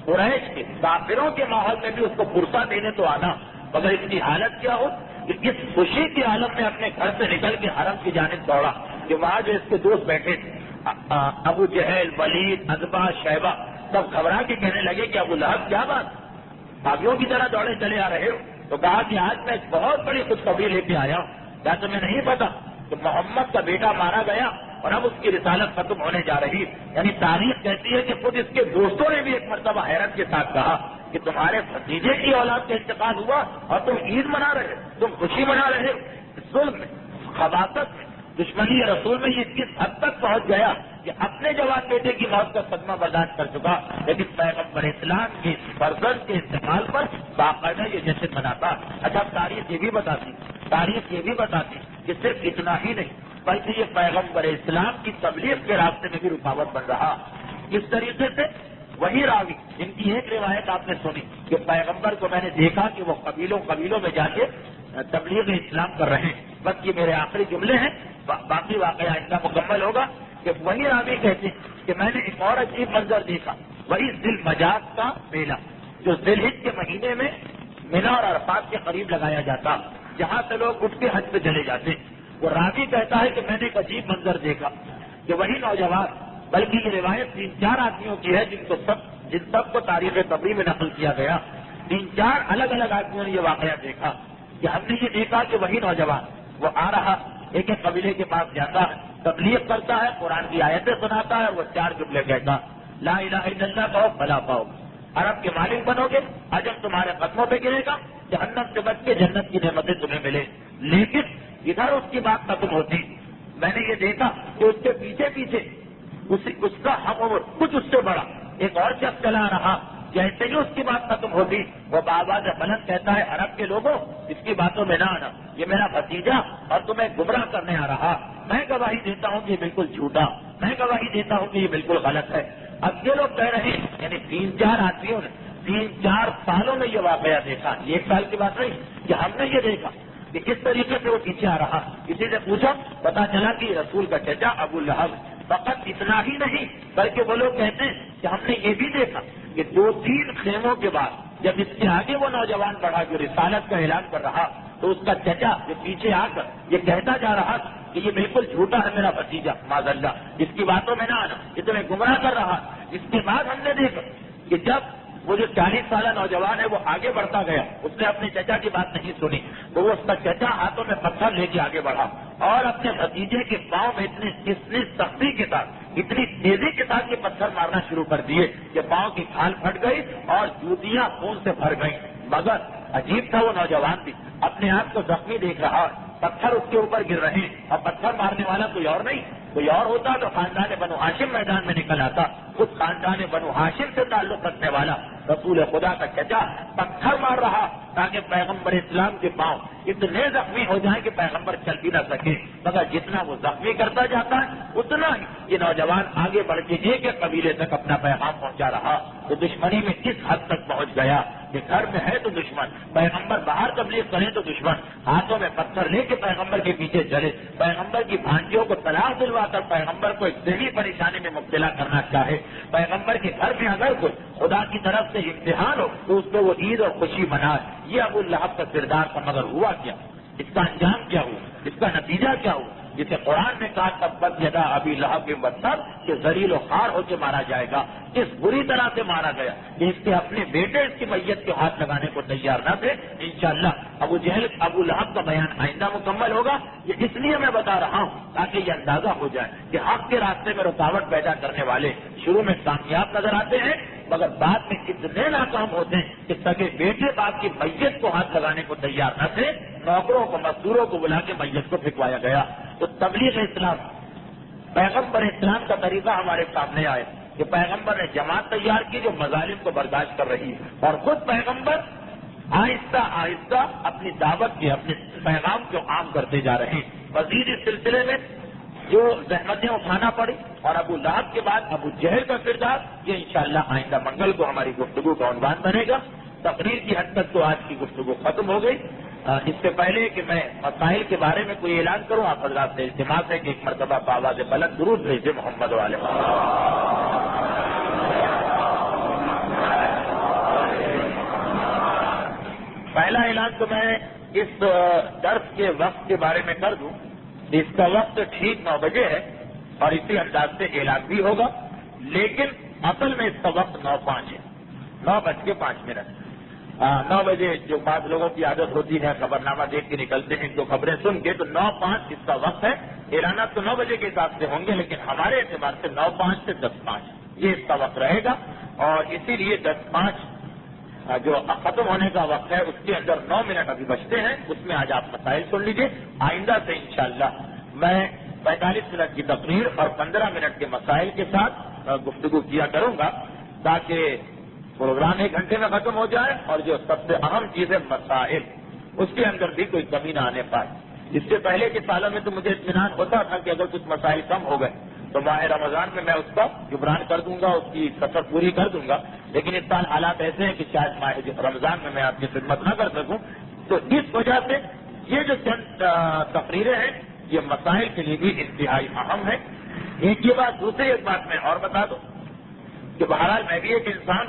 قریش کے کافروں کے ماحول میں بھی اس کو فرصہ دینے تو آنا, مگر اس کی حالت کیا ہو کہ اس خوشی کے عالم میں اپنے گھر سے نکل کے حرم کی جانب دوڑا کہ وہاں جو اس کے دوست بیٹھے تھے ابو جہل, ولید, عتبہ, شیبہ, سب گھبرا کے کہنے لگے کہ ابو لہب کیا بات, باغیوں کی طرح دوڑے چلے آ رہے ہو. تو کہا کہ آج میں ایک بہت بڑی خوشخبری لے کے آیا ہوں, کیا تمہیں نہیں پتا کہ محمد کا بیٹا مارا گیا اور اب اس کی رسالت ختم ہونے جا رہی. یعنی تاریخ کہتی ہے کہ خود اس کے دوستوں نے بھی ایک مرتبہ حیرت کے ساتھ کہا کہ تمہارے بھتیجے کی اولاد کا انتقال ہوا اور تم عید منا رہے, تم خوشی منا رہے. ظلم میں, خباثت میں, دشمنی رسول میں یہ کس حد تک پہنچ گیا کہ اپنے جوان بیٹے کی موت کا صدمہ برداشت کر چکا, لیکن پیغمبر اسلام کے فرزند کے انتقال پر باقاعدہ یہ جشن مناتا. اچھا تاریخ یہ بھی بتاتی کہ صرف اتنا ہی نہیں بلکہ یہ پیغمبر اسلام کی تبلیغ کے راستے میں بھی رکاوٹ بن رہا. کس طریقے سے, وہی راوی جن کی ایک روایت آپ نے سنی کہ پیغمبر کو میں نے دیکھا کہ وہ قبیلوں میں جا کے تبلیغ اسلام کر رہے ہیں. بس یہ میرے آخری جملے ہیں, باقی واقعہ ان کا مکمل ہوگا. کہ وہی راوی کہتے ہیں کہ میں نے ایک اور عجیب منظر دیکھا, وہی ذی المجاز کا میلہ جو ذی الحج کے مہینے میں مینا اور عرفات کے قریب لگایا جاتا, جہاں سے لوگ اٹھ کے حج پہ چلے جاتے. وہ راوی کہتا ہے کہ میں نے ایک عجیب منظر دیکھا کہ وہی نوجوان, بلکہ یہ روایت 3-4 آدمیوں کی ہے جن سب کو تاریخ طبری میں نقل کیا گیا. 3-4 الگ الگ آدمیوں نے یہ واقعہ دیکھا کہ ہم نے یہ دیکھا کہ وہی نوجوان وہ آ رہا, ایک ایک قبیلے کے پاس جاتا ہے, تبلیغ کرتا ہے, قرآن کی آیتیں سناتا ہے, وہ 4 جملے کہتا, لا الہ الا اللہ کہو بھلا پاؤ, عرب کے مالک بنو گے, عجم تمہارے قدموں پہ گرے گا, جہنم سے بچ کے جنت کی نعمتیں تمہیں ملے. لیکن ادھر اس کی بات ختم ہوتی. میں نے یہ دیکھا کہ اس کے پیچھے اس کا ہم عمر کچھ اس سے بڑا ایک اور شخص چلا رہا جیسے ہی اس کی بات ختم ہوتی وہ بابا سے بلند کہتا ہے عرب کے لوگوں اس کی باتوں میں نہ آنا، یہ میرا بھتیجا اور تمہیں گمراہ کرنے آ رہا، میں گواہی دیتا ہوں کہ یہ بالکل جھوٹا، میں گواہی دیتا ہوں کہ یہ بالکل غلط ہے۔ اب یہ لوگ کہہ رہے ہیں، یعنی 3-4 آدمیوں نے 3-4 سالوں میں یہ واقعہ دیکھا، یہ 1 سال کی بات نہیں کہ ہم نے یہ دیکھا کہ کس طریقے سے وہ پیچھے آ رہا۔ کسی سے پوچھا، پتا چلا کہ رسول کا چچا ابو لہب۔ فقط اتنا ہی نہیں بلکہ وہ لوگ کہتے ہیں کہ ہم نے یہ بھی دیکھا کہ 2-3 خیموں کے بعد جب اس کے آگے وہ نوجوان بڑھا جو رسالت کا اعلان کر رہا تو اس کا چچا جو پیچھے آ کر یہ کہتا جا رہا کہ یہ بالکل جھوٹا ہے میرا بھتیجا، معاذ اللہ، اس کی باتوں میں نہ آنا، یہ تمہیں گمراہ کر رہا۔ اس کے بعد ہم نے دیکھا کہ جب وہ جو 40 سالہ نوجوان ہے وہ آگے بڑھتا گیا، اس نے اپنے چچا کی بات نہیں سنی تو وہ اس کا چچا ہاتھوں میں پتھر لے کے آگے بڑھا اور اپنے بھتیجے کے پاؤں میں اتنی سختی کے ساتھ، اتنی تیزی کے ساتھ یہ پتھر مارنا شروع کر دیے کہ پاؤں کی کھال پھٹ گئی اور جوتیاں خون سے بھر گئیں۔ مگر عجیب تھا، وہ نوجوان بھی اپنے آپ کو زخمی دیکھ رہا، پتھر اس کے اوپر گر رہے ہیں اور پتھر مارنے والا کوئی اور نہیں، کوئی اور ہوتا تو خاندان بنو ہاشم میدان میں نکل آتا، خود خاندان بنو ہاشم سے تعلق رکھنے والا رسول خدا کا چچا پتھر مار رہا تاکہ پیغمبر اسلام کے پاؤں اتنے زخمی ہو جائیں کہ پیغمبر چل بھی نہ سکے۔ مگر جتنا وہ زخمی کرتا جاتا ہے اتنا ہی یہ نوجوان آگے بڑھ کے ایک قبیلے تک اپنا پیغام پہنچا رہا۔ تو دشمنی میں کس حد تک پہنچ گیا کہ گھر میں ہے تو دشمن، پیغمبر باہر تبلیغ کریں تو دشمن، ہاتھوں میں پتھر لے کے پیغمبر کے پیچھے چلے، پیغمبر کی بھانجیوں کو طلاق دلوا کر پیغمبر کو ایک ذہنی پریشانی میں مبتلا کرنا چاہے، پیغمبر کے گھر میں اگر کوئی خدا کی طرف سے امتحان ہو تو اس کو وہ عید اور خوشی منائے۔ یہ ابو لہب کا کردار تھا، مگر ہوا کیا؟ اس کا انجام کیا ہوا؟ اس کا نتیجہ کیا ہوا؟ جسے قرآن نے کہا تبت یدا ابی لہب وتب کہ ذلیل و خوار ہو کے مارا جائے گا، اس بری طرح سے مارا گیا کہ اس کے اپنے بیٹے اس کی میت کے ہاتھ لگانے کو تیار نہ تھے۔ انشاءاللہ ابو لہب کا بیان آئندہ مکمل ہوگا، یہ اس لیے میں بتا رہا ہوں تاکہ یہ اندازہ ہو جائے کہ حق کے راستے میں رکاوٹ پیدا کرنے والے شروع میں کامیاب نظر آتے ہیں مگر بعد میں اتنے ناکام ہوتے ہیں کہ سگے بیٹے باپ کی میت کو ہاتھ لگانے کو تیار نہ تھے، نوکروں کو مزدوروں کو بلا کے میت کو پھینکوایا گیا۔ تو تبلیغ اسلام، پیغمبر اسلام کا طریقہ ہمارے سامنے آئے کہ پیغمبر نے جماعت تیار کی جو مظالم کو برداشت کر رہی ہے اور خود پیغمبر آہستہ آہستہ اپنی دعوت کے اپنے پیغام کو عام کرتے جا رہے ہیں۔ مزید اس سلسلے میں جو زحمتیں اٹھانا پڑی اور ابو لہب کے بعد ابو جہل کا کردار، یہ انشاءاللہ آئندہ منگل کو ہماری گفتگو کا عنوان بنے گا۔ تقریر کی حد تک تو آج کی گفتگو ختم ہو گئی۔ اس سے پہلے کہ میں مسائل کے بارے میں کوئی اعلان کروں، آپ حضرات سے التماس ہے کہ ایک مرتبہ بآواز بلند درود بھیجے محمد والے۔ پہلا اعلان تو میں اس درس کے وقت کے بارے میں کر دوں، اس کا وقت ٹھیک 9 بجے ہے اور اسی انداز سے اعلان بھی ہوگا، لیکن اصل میں اس کا وقت 9:05 ہے، 9:05۔ 9 بجے جو بعض لوگوں کی عادت ہوتی ہے خبر نامہ دیکھ کے نکلتے ہیں، جو خبریں سن کے، تو 9:05 اس کا وقت ہے۔ اعلانات تو 9 بجے کے حساب سے ہوں گے لیکن ہمارے اعتبار سے 9:05 سے 10:05 یہ اس کا وقت رہے گا، اور اسی لیے 10:05 جو ختم ہونے کا وقت ہے اس کے اندر 9 منٹ ابھی بچتے ہیں، اس میں آج آپ مسائل سن لیجیے۔ آئندہ سے انشاءاللہ میں 45 منٹ کی تقریر اور 15 منٹ کے مسائل کے ساتھ گفتگو کیا کروں گا تاکہ پروگرام 1 گھنٹے میں ختم ہو جائے اور جو سب سے اہم چیز ہے مسائل، اس کے اندر بھی کوئی کمی نہ آنے پائے۔ اس سے پہلے کے سالوں میں تو مجھے اطمینان ہوتا تھا کہ اگر کچھ مسائل کم ہو گئے تو ماہ رمضان میں اس کا جبران کر دوں گا، اس کی کثر پوری کر دوں گا، لیکن اس سال حالات ایسے ہیں کہ شاید ماہ رمضان میں آپ کی خدمت نہ کر سکوں، تو اس وجہ سے یہ جو چند تقریریں ہیں یہ مسائل کے لیے بھی انتہائی اہم ہے۔ ایک یہ بات، دوسری ایک بات میں اور بتا دوں کہ بہرحال میں بھی ایک انسان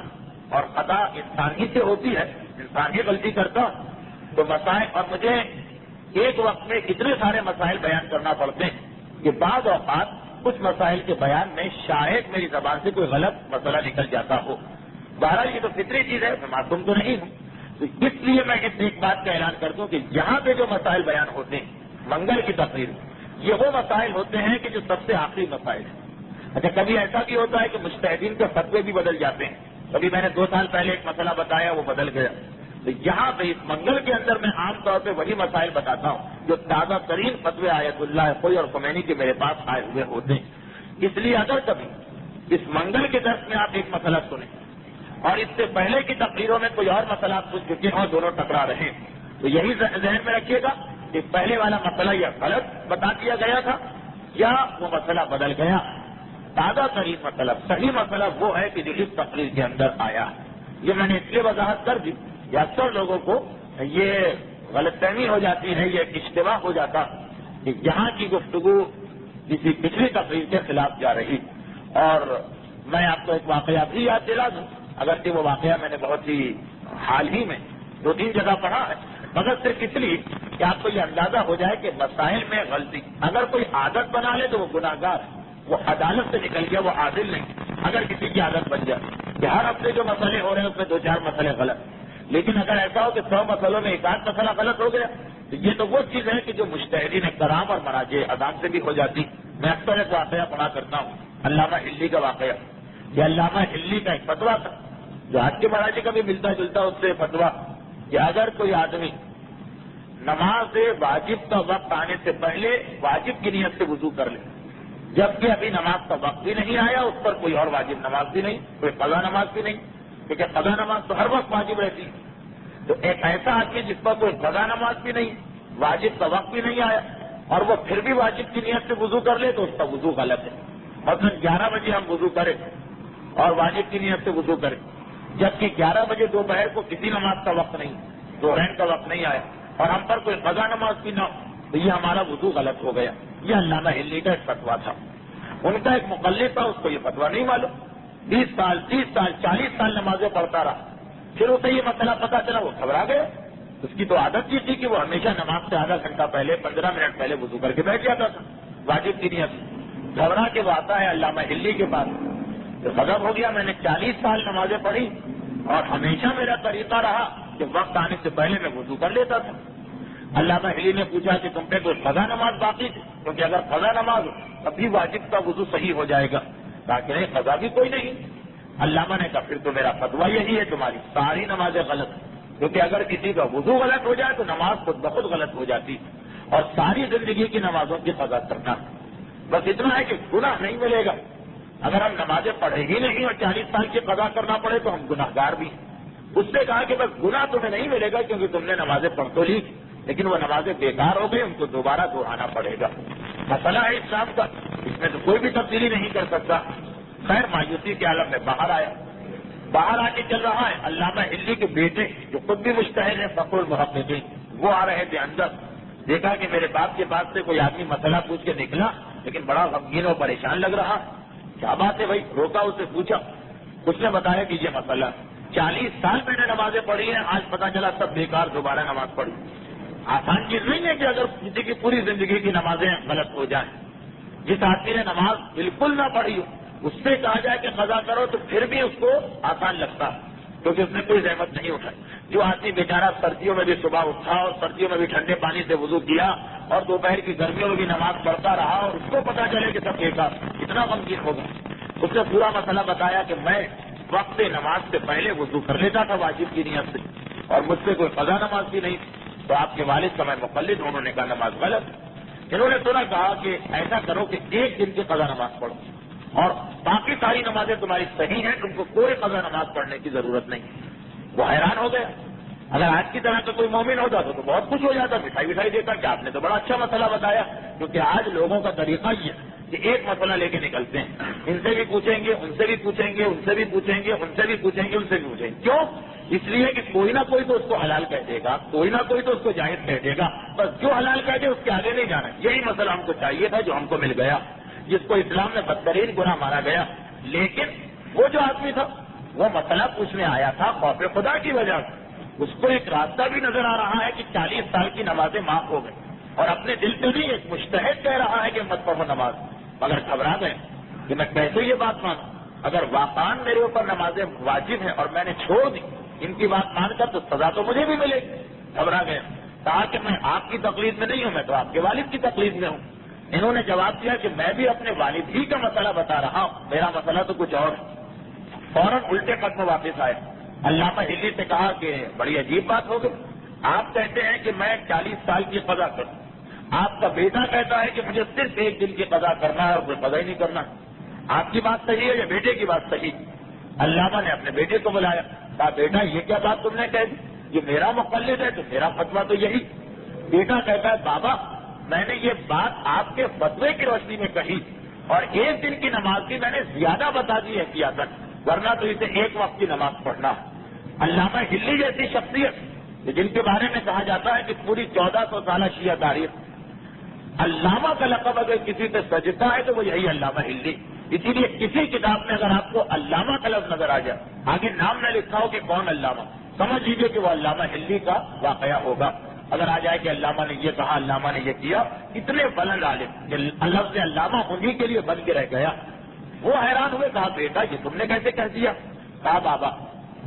اور خطا انسان ہی سے ہوتی ہے، انسان ہی غلطی کرتا ہوں، تو مسائل اور مجھے ایک وقت میں اتنے سارے مسائل بیان کرنا پڑتے ہیں کہ بعض اوقات کچھ مسائل کے بیان میں شاید میری زبان سے کوئی غلط مسئلہ نکل جاتا ہو۔ بہرحال یہ تو فطری چیز ہے، میں معصوم تو نہیں ہوں، تو اس لیے میں اس ایک بات کا اعلان کر دوں کہ یہاں پہ جو مسائل بیان ہوتے ہیں منگل کی تقریر، یہ وہ مسائل ہوتے ہیں کہ جو سب سے آخری مسائل ہیں۔ اچھا، کبھی ایسا بھی ہوتا ہے کہ مجتہدین کے فتوے بھی بدل جاتے ہیں، کبھی میں نے 2 سال پہلے ایک مسئلہ بتایا وہ بدل گیا، تو یہاں پہ اس منگل کے اندر میں عام طور پہ وہی مسائل بتاتا ہوں جو تازہ ترین فتوے آیت اللہ خوئی اور خمینی کے میرے پاس آئے ہوئے ہوتے ہیں۔ اس لیے اگر کبھی اس منگل کے درس میں آپ ایک مسئلہ سنیں اور اس سے پہلے کی تقریروں میں کوئی اور مسئلہ آپ پوچھ چکے ہیں اور دونوں ٹکرا رہے ہیں، تو یہی ذہن میں رکھیے گا کہ پہلے والا مسئلہ یہ غلط بتا دیا گیا تھا یا وہ مسئلہ بدل گیا. تازہ ترین مسئلہ، صحیح مسئلہ وہ ہے کہ جو اس تقریر کے اندر آیا ہے. یہ میں نے اس لیے وضاحت کر دی کہ اکثر لوگوں کو یہ غلط فہمی ہو جاتی ہے، یہ اشتباہ ہو جاتا کہ یہاں کی گفتگو کسی پچھلی تقریر کے خلاف جا رہی. اور میں آپ کو ایک واقعہ بھی یاد دلا دوں، اگرچہ وہ واقعہ میں نے بہت ہی حال ہی میں 2-3 جگہ پڑھا ہے، مگر صرف اس لیے کہ آپ کو یہ اندازہ ہو جائے کہ مسائل میں غلطی اگر کوئی عادت بنا لے تو وہ گناہ گار ہے، وہ عدالت سے نکل گیا، وہ عادل نہیں. اگر کسی کی عادت بن جائے کہ ہر ہفتے جو مسئلے ہو رہے ہیں اس میں 2-4 مسئلے غلط، لیکن اگر ایسا ہو کہ 100 مسئلوں میں 1-8 مسئلہ غلط ہو گیا تو یہ تو وہ چیز ہے کہ جو مجتہدین کرام اور مراجع اعظام سے بھی ہو جاتی. میں اکثر ایک واقعہ پڑھا کرتا ہوں، علامہ ہلی کا واقعہ. یہ علامہ ہلی کا ایک فتویٰ تھا جو آج کے مراجع کا بھی ملتا جلتا اس سے فتویٰ کہ اگر کوئی آدمی نماز واجب کا وقت آنے سے پہلے واجب کی نیت سے وضو کر لے، جبکہ ابھی نماز کا وقت بھی نہیں آیا، اس پر کوئی اور واجب نماز بھی نہیں، کوئی قضا نماز بھی نہیں، کیونکہ قضا نماز تو ہر وقت واجب رہتی ہے. تو ایک ایسا آدمی جس پر کوئی قضا نماز بھی نہیں، واجب کا وقت بھی نہیں آیا، اور وہ پھر بھی واجب کی نیت سے وضو کر لے تو اس کا وضو غلط ہے. مثلا 11 بجے ہم وضو کریں اور واجب کی نیت سے وضو کریں، جبکہ 11 بجے دوپہر کو کسی نماز کا وقت نہیں، ظہر کا وقت نہیں آیا، اور ہم پر کوئی قضا نماز بھی نہ ہو تو یہ ہمارا وضو غلط ہو گیا. یہ علامہ ہلی کا ایک فتویٰ تھا. ان کا ایک مقلد تھا، اس کو یہ فتویٰ نہیں معلوم، 20 سال 30 سال 40 سال نمازیں پڑھتا رہا. پھر اسے یہ مسئلہ پتا چلا، وہ گھبرا گیا. اس کی تو عادت یہ تھی کہ وہ ہمیشہ نماز سے آدھا گھنٹہ پہلے 15 منٹ پہلے وضو کر کے بیٹھ جاتا تھا واجب کی نیت. گھبرا کے وہ آتا ہے علامہ ہلی کے پاس، تو غضب ہو گیا، میں نے 40 سال نمازیں پڑھی اور ہمیشہ میرا طریقہ رہا کہ وقت آنے سے پہلے میں وضو کر لیتا تھا. علامہ ہلی نے پوچھا کہ تم پہ کوئی قضا نماز باقی تھی؟ کیونکہ اگر قضا نماز ہو تبھی واجب کا وضو صحیح ہو جائے گا. کہا کہ نہیں، قضا بھی کوئی نہیں. علامہ نے کہا پھر تو میرا فتویٰ یہی ہے، تمہاری ساری نمازیں غلط ہیں، کیونکہ اگر کسی کا وضو غلط ہو جائے تو نماز خود بخود غلط ہو جاتی اور ساری زندگی کی نمازوں کی قضا کرنا. بس اتنا ہے کہ گناہ نہیں ملے گا. اگر ہم نمازیں پڑھے ہی نہیں اور 40 سال کی قضا کرنا پڑے تو ہم گناہ گار بھی ہیں. اس نے کہا کہ بس گناہ تمہیں نہیں ملے گا کیونکہ تم نے نمازیں پڑھ تو لی، لیکن وہ نمازیں بیکار ہو گئی، ان کو دوبارہ دہرانا پڑے گا. مسئلہ ہے اسلام کا، اس میں تو کوئی بھی تبدیلی نہیں کر سکتا. خیر، مایوسی کے عالم میں باہر آیا، باہر آ کے چل رہا ہے. علامہ ہلی کے بیٹے جو خود بھی مجتہد ہیں، فخر المحققین، وہ آ رہے تھے اندر. دیکھا کہ میرے باپ کے پاس سے کوئی آدمی مسئلہ پوچھ کے نکلا، لیکن بڑا غمگین اور پریشان لگ رہا. کیا بات ہے بھائی؟ روکا، اسے پوچھا. اس نے بتایا کہ یہ مسئلہ 40 سال میں نے نمازیں پڑھی ہیں، آج پتا چلا سب بیکار، دوبارہ نماز پڑھی. آسان چیز نہیں ہے کہ اگر کسی کی پوری زندگی کی نمازیں غلط ہو جائیں. جس آدمی نے نماز بالکل نہ پڑھی ہو اس سے کہا جائے کہ قضا کرو تو پھر بھی اس کو آسان لگتا ہے، کیونکہ اس نے کوئی زحمت نہیں اٹھائی. جو آدمی بیچارہ سردیوں میں بھی صبح اٹھا اور سردیوں میں بھی ٹھنڈے پانی سے وضو کیا اور دوپہر کی گرمیوں میں بھی نماز پڑھتا رہا اور اس کو پتا چلے کہ سب بیکار، اتنا غمگین ہوگا. اس نے پورا مسئلہ بتایا کہ میں وقت نماز سے پہلے وضو کر لیتا تھا واجب کی نیت سے، اور مجھ سے کوئی قضا نماز بھی نہیں تھی. تو آپ کے والد کا میں مقلد ہوں، انہوں نے کہا نماز غلط. انہوں نے تھوڑا کہا کہ ایسا کرو کہ ایک دن کی قضا نماز پڑھو اور باقی ساری نمازیں تمہاری صحیح ہیں، تم کو کوئی قضا نماز پڑھنے کی ضرورت نہیں. وہ حیران ہو گیا. اگر آج کی طرح کا کوئی مومن ہوتا تو بہت خوش ہو جاتا، مٹھائی وٹھائی دیتا کہ آپ نے تو بڑا اچھا مسئلہ بتایا. کیونکہ آج لوگوں کا طریقہ یہ ہے کہ ایک مسئلہ لے کے نکلتے ہیں، ان سے بھی پوچھیں گے، ان سے بھی پوچھیں گے، ان سے بھی پوچھیں گے، ان سے بھی پوچھیں گے، ان سے بھی پوچھیں گے. کیوں؟ اس لیے کہ کوئی نہ کوئی تو اس کو حلال کہہ دے گا، کوئی نہ کوئی تو اس کو جائز کہہ دے گا. بس جو حلال کہہ دے اس کے آگے نہیں جانا. یہی مسئلہ ہم کو چاہیے تھا جو ہم کو مل گیا، جس کو اسلام میں بدترین گناہ مانا گیا. لیکن وہ جو آدمی تھا وہ مسئلہ پوچھنے آیا تھا خوف خدا کی وجہ سے. اس کو ایک راستہ بھی نظر آ رہا ہے کہ 40 سال کی نمازیں معاف ہو گئی، اور اپنے دل سے بھی ایک مجتہد کہہ رہا ہے کہ مت پڑھو نماز، مگر گھبرا گئے کہ میں کیسے یہ بات مانوں. اگر واقعان میرے اوپر نمازیں واجب ہیں اور میں نے چھوڑ دی ان کی بات مان کر تو سزا تو مجھے بھی ملے گی. گھبرا گئے. کہا کہ میں آپ کی تقلید میں نہیں ہوں، میں تو آپ کے والد کی تقلید میں ہوں. انہوں نے جواب دیا کہ میں بھی اپنے والد ہی کا مسئلہ بتا رہا ہوں، میرا مسئلہ تو کچھ اور ہے. فوراً الٹے قدم واپس آئے. علامہ ہلی سے کہا کہ بڑی عجیب بات ہو گئی، آپ کہتے ہیں کہ میں 40 سال کی قضا کروں، آپ کا بیٹا کہتا ہے کہ مجھے صرف ایک دن کی قضا کرنا ہے اور کوئی قضا ہی نہیں کرنا. آپ کی بات صحیح ہے یا بیٹے کی بات صحیح؟ علامہ نے اپنے بیٹے کو بلایا، کہا بیٹا یہ کیا بات تم نے کہہ دی، یہ میرا مقلد ہے تو میرا فتویٰ تو یہی۔ بیٹا کہتا ہے بابا میں نے یہ بات آپ کے فتوے کی روشنی میں کہی اور ایک دن کی نماز کی میں نے زیادہ بتا دی احتیاطاً، ورنہ تو اسے ایک وقت کی نماز پڑھنا۔ علامہ ہلی جیسی شخصیت جن کے بارے میں کہا جاتا ہے کہ پوری 1400 سالہ شیعہ تاریخ، علامہ کا لقب اگر کسی پہ سجتا ہے تو وہ یہی علامہ ہلی۔ اسی لیے کسی کتاب میں اگر آپ کو علامہ کا لفظ نظر آ جائے، آگے نام نہ لکھا ہو کہ کون علامہ، سمجھ لیجیے کہ وہ علامہ ہلی کا واقعہ ہوگا۔ اگر آ جائے کہ علامہ نے یہ کہا، علامہ نے یہ کیا، اتنے بلند عالم کہ لفظ علامہ انہی کے لیے بن کے رہ گیا۔ وہ حیران ہوئے، کہا بیٹا یہ تم نے کیسے کہہ دیا؟ کہا بابا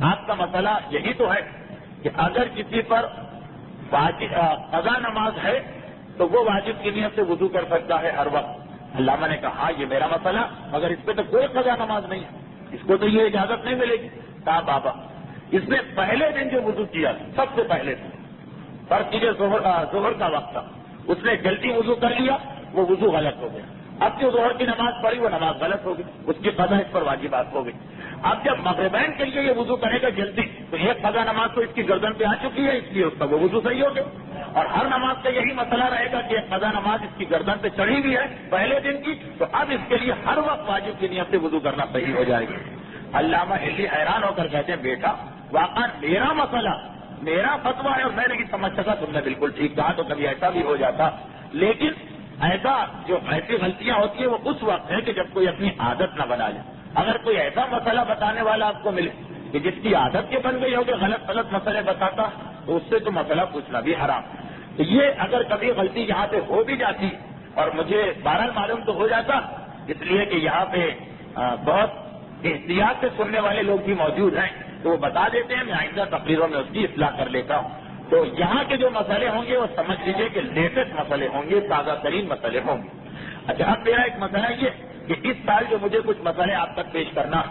آپ کا مسئلہ یہی تو ہے کہ اگر کسی پر قضا نماز ہے تو وہ واجب کی نیت سے وضو کر سکتا ہے ہر وقت۔ علامہ نے کہا یہ میرا مسئلہ، مگر اس پہ تو کوئی قضا نماز نہیں ہے، اس کو تو یہ اجازت نہیں ملے گی۔ کہا بابا اس نے پہلے دن جو وضو کیا سب سے پہلے دن، پر کیجیے ظہر کا وقت تھا، اس نے جلدی وضو کر لیا، وہ وضو غلط ہو گیا۔ اب جو ظہر کی نماز پڑھی وہ نماز غلط ہو گئی، اس کی قضا اس پر واجبات ہو گئی۔ اب جب مغربین کے لیے یہ وضو کرے گا جلدی تو ایک قضا نماز تو اس کی گردن پہ آ چکی ہے، اس لیے اس کا وہ وضو صحیح ہو گیا۔ اور ہر نماز کا یہی مسئلہ رہے گا کہ ایک قضا نماز اس کی گردن پہ چڑھی ہوئی ہے پہلے دن کی، تو اب اس کے لیے ہر وقت واجب کی نیت سے وضو کرنا صحیح ہو جائے گا۔ علامہ ہلی حیران ہو کر کہتے ہیں بیٹا واقعا میرا مسئلہ، میرا فتویٰ ہے اور میں نہیں سمجھ سکا، تم نے بالکل ٹھیک کہا، تو کبھی ایسا بھی ہو جاتا، لیکن ایسی غلطیاں ہوتی ہیں وہ اس وقت ہے کہ جب کوئی اپنی عادت نہ بنا لے۔ اگر کوئی ایسا مسئلہ بتانے والا آپ کو ملے کہ جس کی عادت کے بن گئی ہو کہ غلط غلط مسئلے بتاتا، تو اس سے تو مسئلہ پوچھنا بھی حرام۔ تو یہ اگر کبھی غلطی یہاں پہ ہو بھی جاتی اور مجھے بہرحال معلوم تو ہو جاتا، اس لیے کہ یہاں پہ بہت احتیاط سے سننے والے لوگ بھی موجود ہیں تو وہ بتا دیتے ہیں، میں آئندہ تقریروں میں اس کی اصلاح کر لیتا ہوں۔ تو یہاں کے جو مسئلے ہوں گے وہ سمجھ لیجیے کہ لیٹسٹ مسئلے ہوں گے، تازہ ترین مسئلے ہوں گے۔ اچھا اب میرا ایک مسئلہ یہ کہ اس سال جو مجھے کچھ مسئلے آپ تک پیش کرنا،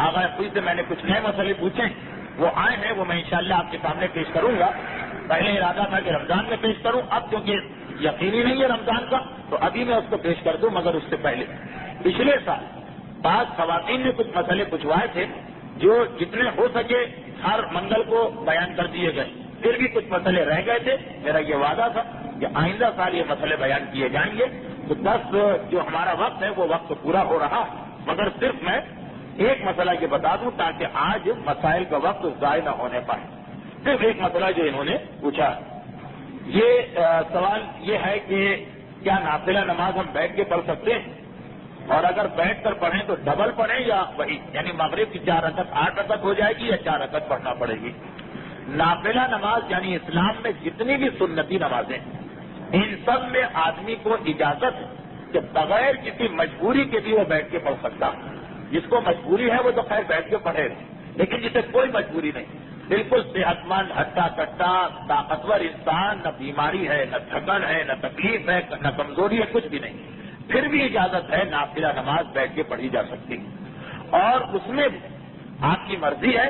آغا خوئی سے میں نے کچھ نئے مسئلے پوچھے، وہ آئے ہیں، وہ میں انشاءاللہ آپ کے سامنے پیش کروں گا۔ پہلے ارادہ تھا کہ رمضان میں پیش کروں، اب کیونکہ یقینی نہیں ہے رمضان کا تو ابھی میں اس کو پیش کر دوں، مگر اس سے پہلے پچھلے سال بعض خواتین نے کچھ مسئلے پوچھوائے تھے جو جتنے ہو سکے ہر منگل کو بیان کر دیے گئے، پھر بھی کچھ مسئلے رہ گئے تھے۔ میرا یہ وعدہ تھا کہ آئندہ سال یہ مسئلے بیان کیے جائیں گے۔ تو بس جو ہمارا وقت ہے وہ وقت پورا ہو رہا، مگر صرف میں ایک مسئلہ یہ بتا دوں تاکہ آج مسائل کا وقت ضائع نہ ہونے پائے۔ صرف ایک مسئلہ جو انہوں نے پوچھا، یہ سوال یہ ہے کہ کیا نافلہ نماز ہم بیٹھ کے پڑھ سکتے ہیں، اور اگر بیٹھ کر پڑھیں تو ڈبل پڑھیں یا وہی، یعنی مغرب کی 4 رکعت 8 رکعت ہو جائے گی یا 4 رکعت پڑھنا پڑے گی؟ نافلہ نماز یعنی اسلام میں جتنی بھی سنتی نمازیں ان سب میں آدمی کو اجازت ہے کہ بغیر کسی مجبوری کے بھی وہ بیٹھ کے پڑھ سکتا۔ جس کو مجبوری ہے وہ تو خیر بیٹھ کے پڑھے، لیکن جسے کوئی مجبوری نہیں، بالکل صحت مند ہٹا کٹا طاقتور انسان، نہ بیماری ہے نہ تھکن ہے نہ تکلیف ہے نہ کمزوری ہے، کچھ بھی نہیں، پھر بھی اجازت ہے نافلہ نماز بیٹھ کے پڑھی جا سکتی، اور اس میں آپ کی مرضی ہے،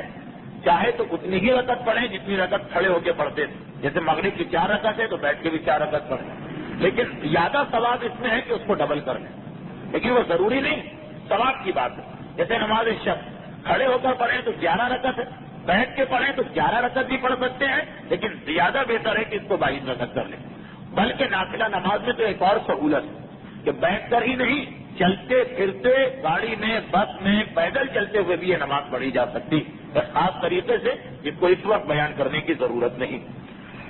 چاہے تو اتنی ہی رکعت پڑھیں جتنی رکعت کھڑے ہو کے پڑھتے تھے، جیسے مغرب کی 4 رکعت ہے تو بیٹھ کے بھی 4 رکعت پڑھیں، لیکن زیادہ ثواب اس میں ہے کہ اس کو ڈبل کر لیں، لیکن وہ ضروری نہیں، ثواب کی بات ہے۔ جیسے نماز شب کھڑے ہو کر پڑھیں تو 11 رکعت ہے، بیٹھ کے پڑھیں تو 11 رکعت بھی پڑھ سکتے ہیں، لیکن زیادہ بہتر ہے کہ اس کو 22 رکعت کر لیں۔ بلکہ نافلہ نماز میں تو ایک اور سہولت ہے کہ بیٹھ کر ہی نہیں، چلتے پھرتے گاڑی میں، بس میں، پیدل چلتے ہوئے بھی یہ نماز پڑھی جا سکتی، بس خاص طریقے سے جس کو اس وقت بیان کرنے کی ضرورت نہیں۔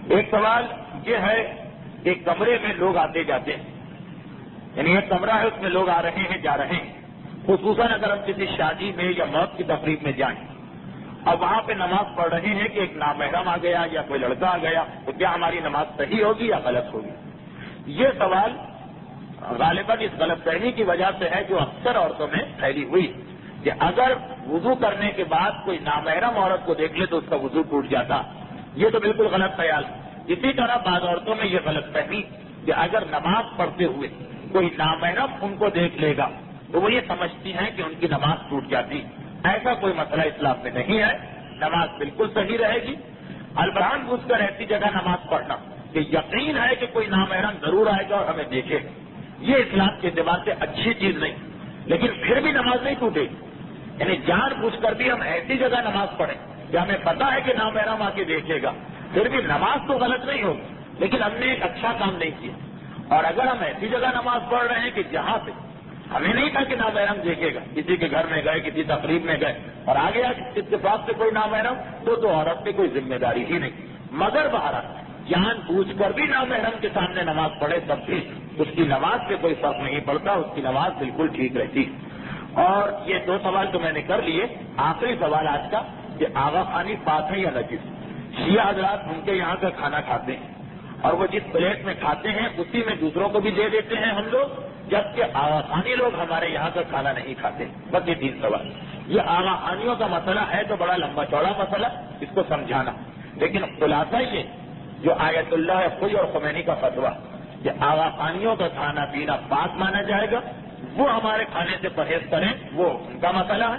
ایک سوال یہ ہے کہ کمرے میں لوگ آتے جاتے ہیں، یعنی ایک کمرہ ہے اس میں لوگ آ رہے ہیں جا رہے ہیں، خصوصاً اگر ہم کسی شادی میں یا موت کی تقریب میں جائیں اب وہاں پہ نماز پڑھ رہے ہیں کہ ایک نامحرم آ گیا یا کوئی لڑکا آ گیا، تو کیا ہماری نماز صحیح ہوگی یا غلط ہوگی؟ یہ سوال غالباً اس غلط فہمی کی وجہ سے ہے جو اکثر عورتوں میں پھیلی ہوئی کہ اگر وضو کرنے کے بعد کوئی نامحرم عورت کو دیکھ لے تو اس کا وضو ٹوٹ جاتا۔ یہ تو بالکل غلط خیال۔ اسی طرح بعض عورتوں میں یہ غلط فہمی کہ اگر نماز پڑھتے ہوئے کوئی نامحرم ان کو دیکھ لے گا تو وہ یہ سمجھتی ہیں کہ ان کی نماز ٹوٹ جاتی۔ ایسا کوئی مسئلہ اسلام میں نہیں ہے، نماز بالکل صحیح رہے گی۔ البرہان بوجھ کر ایسی جگہ نماز پڑھنا کہ یقین ہے کہ کوئی نامحرم ضرور آئے گا اور ہمیں دیکھے، یہ اسلام کے اعتبار سے اچھی چیز نہیں، لیکن پھر بھی نماز نہیں ٹوٹے گی۔ یعنی جان بوجھ کر بھی ہم ایسی جگہ نماز پڑھیں کہ ہمیں پتا ہے کہ نامحرم آ کے دیکھے گا، پھر بھی نماز تو غلط نہیں ہوگی، لیکن ہم نے ایک اچھا کام نہیں کیا۔ اور اگر ہم ایسی جگہ نماز پڑھ رہے ہیں کہ جہاں پہ ہمیں نہیں تھا کہ نامحرم دیکھے گا، کسی کے گھر میں گئے، کسی تقریب میں گئے اور آ گیا اتفاق سے کوئی نامحرم، تو عورت کی کوئی ذمہ داری ہی نہیں۔ مگر بہرحال جان بوجھ کر بھی نامحرم کے سامنے نماز پڑھے تب بھی اس کی نماز سے کوئی فرق نہیں پڑتا، اس کی نماز بالکل ٹھیک رہتی۔ اور یہ 2 سوال تو میں نے کر لیے، آخری سوال آج کا کہ آغا خانی پاک ہے یا نجس؟ شیعہ حضرات ان کے یہاں کا کھانا کھاتے ہیں اور وہ جس پلیٹ میں کھاتے ہیں اسی میں دوسروں کو بھی دے دیتے ہیں ہم لوگ، جبکہ آغا خانی لوگ ہمارے یہاں کا کھانا نہیں کھاتے۔ بس یہ 3 سوال۔ یہ آغا خانیوں کا مسئلہ ہے تو بڑا لمبا چوڑا مسئلہ، اس کو سمجھانا، لیکن خلاصہ یہ جو آیت اللہ خوئی اور خمینی کا فتویٰ کہ آغا خانیوں کا کھانا پینا پاک مانا جائے گا، وہ ہمارے کھانے سے پرہیز کریں، وہ ان کا مسئلہ ہے،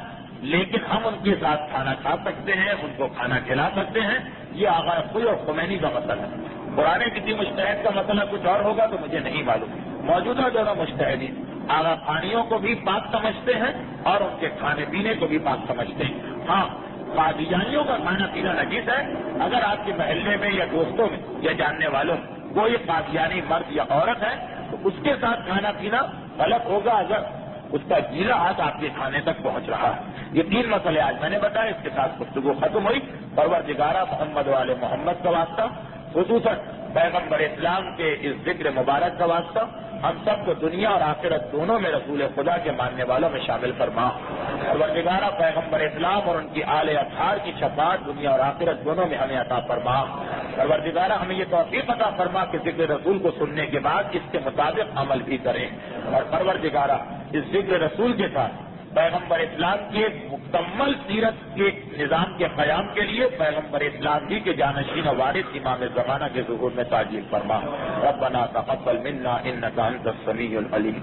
لیکن ہم ان کے ساتھ کھانا کھا سکتے ہیں، ان کو کھانا کھلا سکتے ہیں۔ یہ آغا خوئی اور خمینی کا مسئلہ ہے۔ پرانے کسی مجتہد کا مسئلہ کچھ اور ہوگا تو مجھے نہیں معلوم۔ موجودہ دونوں مجتہدین آغا خانیوں کو بھی پاک سمجھتے ہیں اور ان کے کھانے پینے کو بھی پاک سمجھتے ہیں۔ ہاں، قادیانیوں کا کھانا پینا نجیس ہے۔ اگر آپ کے محلے میں یا دوستوں میں یا جاننے والوں میں کوئی قادیانی مرد یا عورت ہے تو اس کے ساتھ کھانا پینا غلط ہوگا اگر اس کا گیلا ہاتھ آپ کے کھانے تک پہنچ رہا ہے۔ یہ 3 مسئلے آج میں نے بتایا، اس کے ساتھ گفتگو ختم ہوئی۔ پروردگارہ محمد والے محمد کا واسطہ، خصوصاً پیغمبر اسلام کے اس ذکر مبارک کا واسطہ، ہم سب کو دنیا اور آخرت دونوں میں رسول خدا کے ماننے والوں میں شامل فرما۔ پروردگارہ پیغمبر اسلام اور ان کی آل اطہار کی شفاعت دنیا اور آخرت دونوں میں ہمیں عطا فرما۔ پروردگارہ ہمیں یہ توفیق عطا فرما کہ ذکر رسول کو سننے کے بعد اس کے مطابق عمل بھی کریں، اور پروردگارہ اس ذکر رسول کے ساتھ پیغمبر اسلام کی مکمل سیرت کے نظام کے قیام کے لیے پیغمبر اسلام ہی کے جانشین وارث امام زمانہ کے ظہور میں تعجیل فرما۔ ربنا تقبل منا انک انت السمیع العلیم۔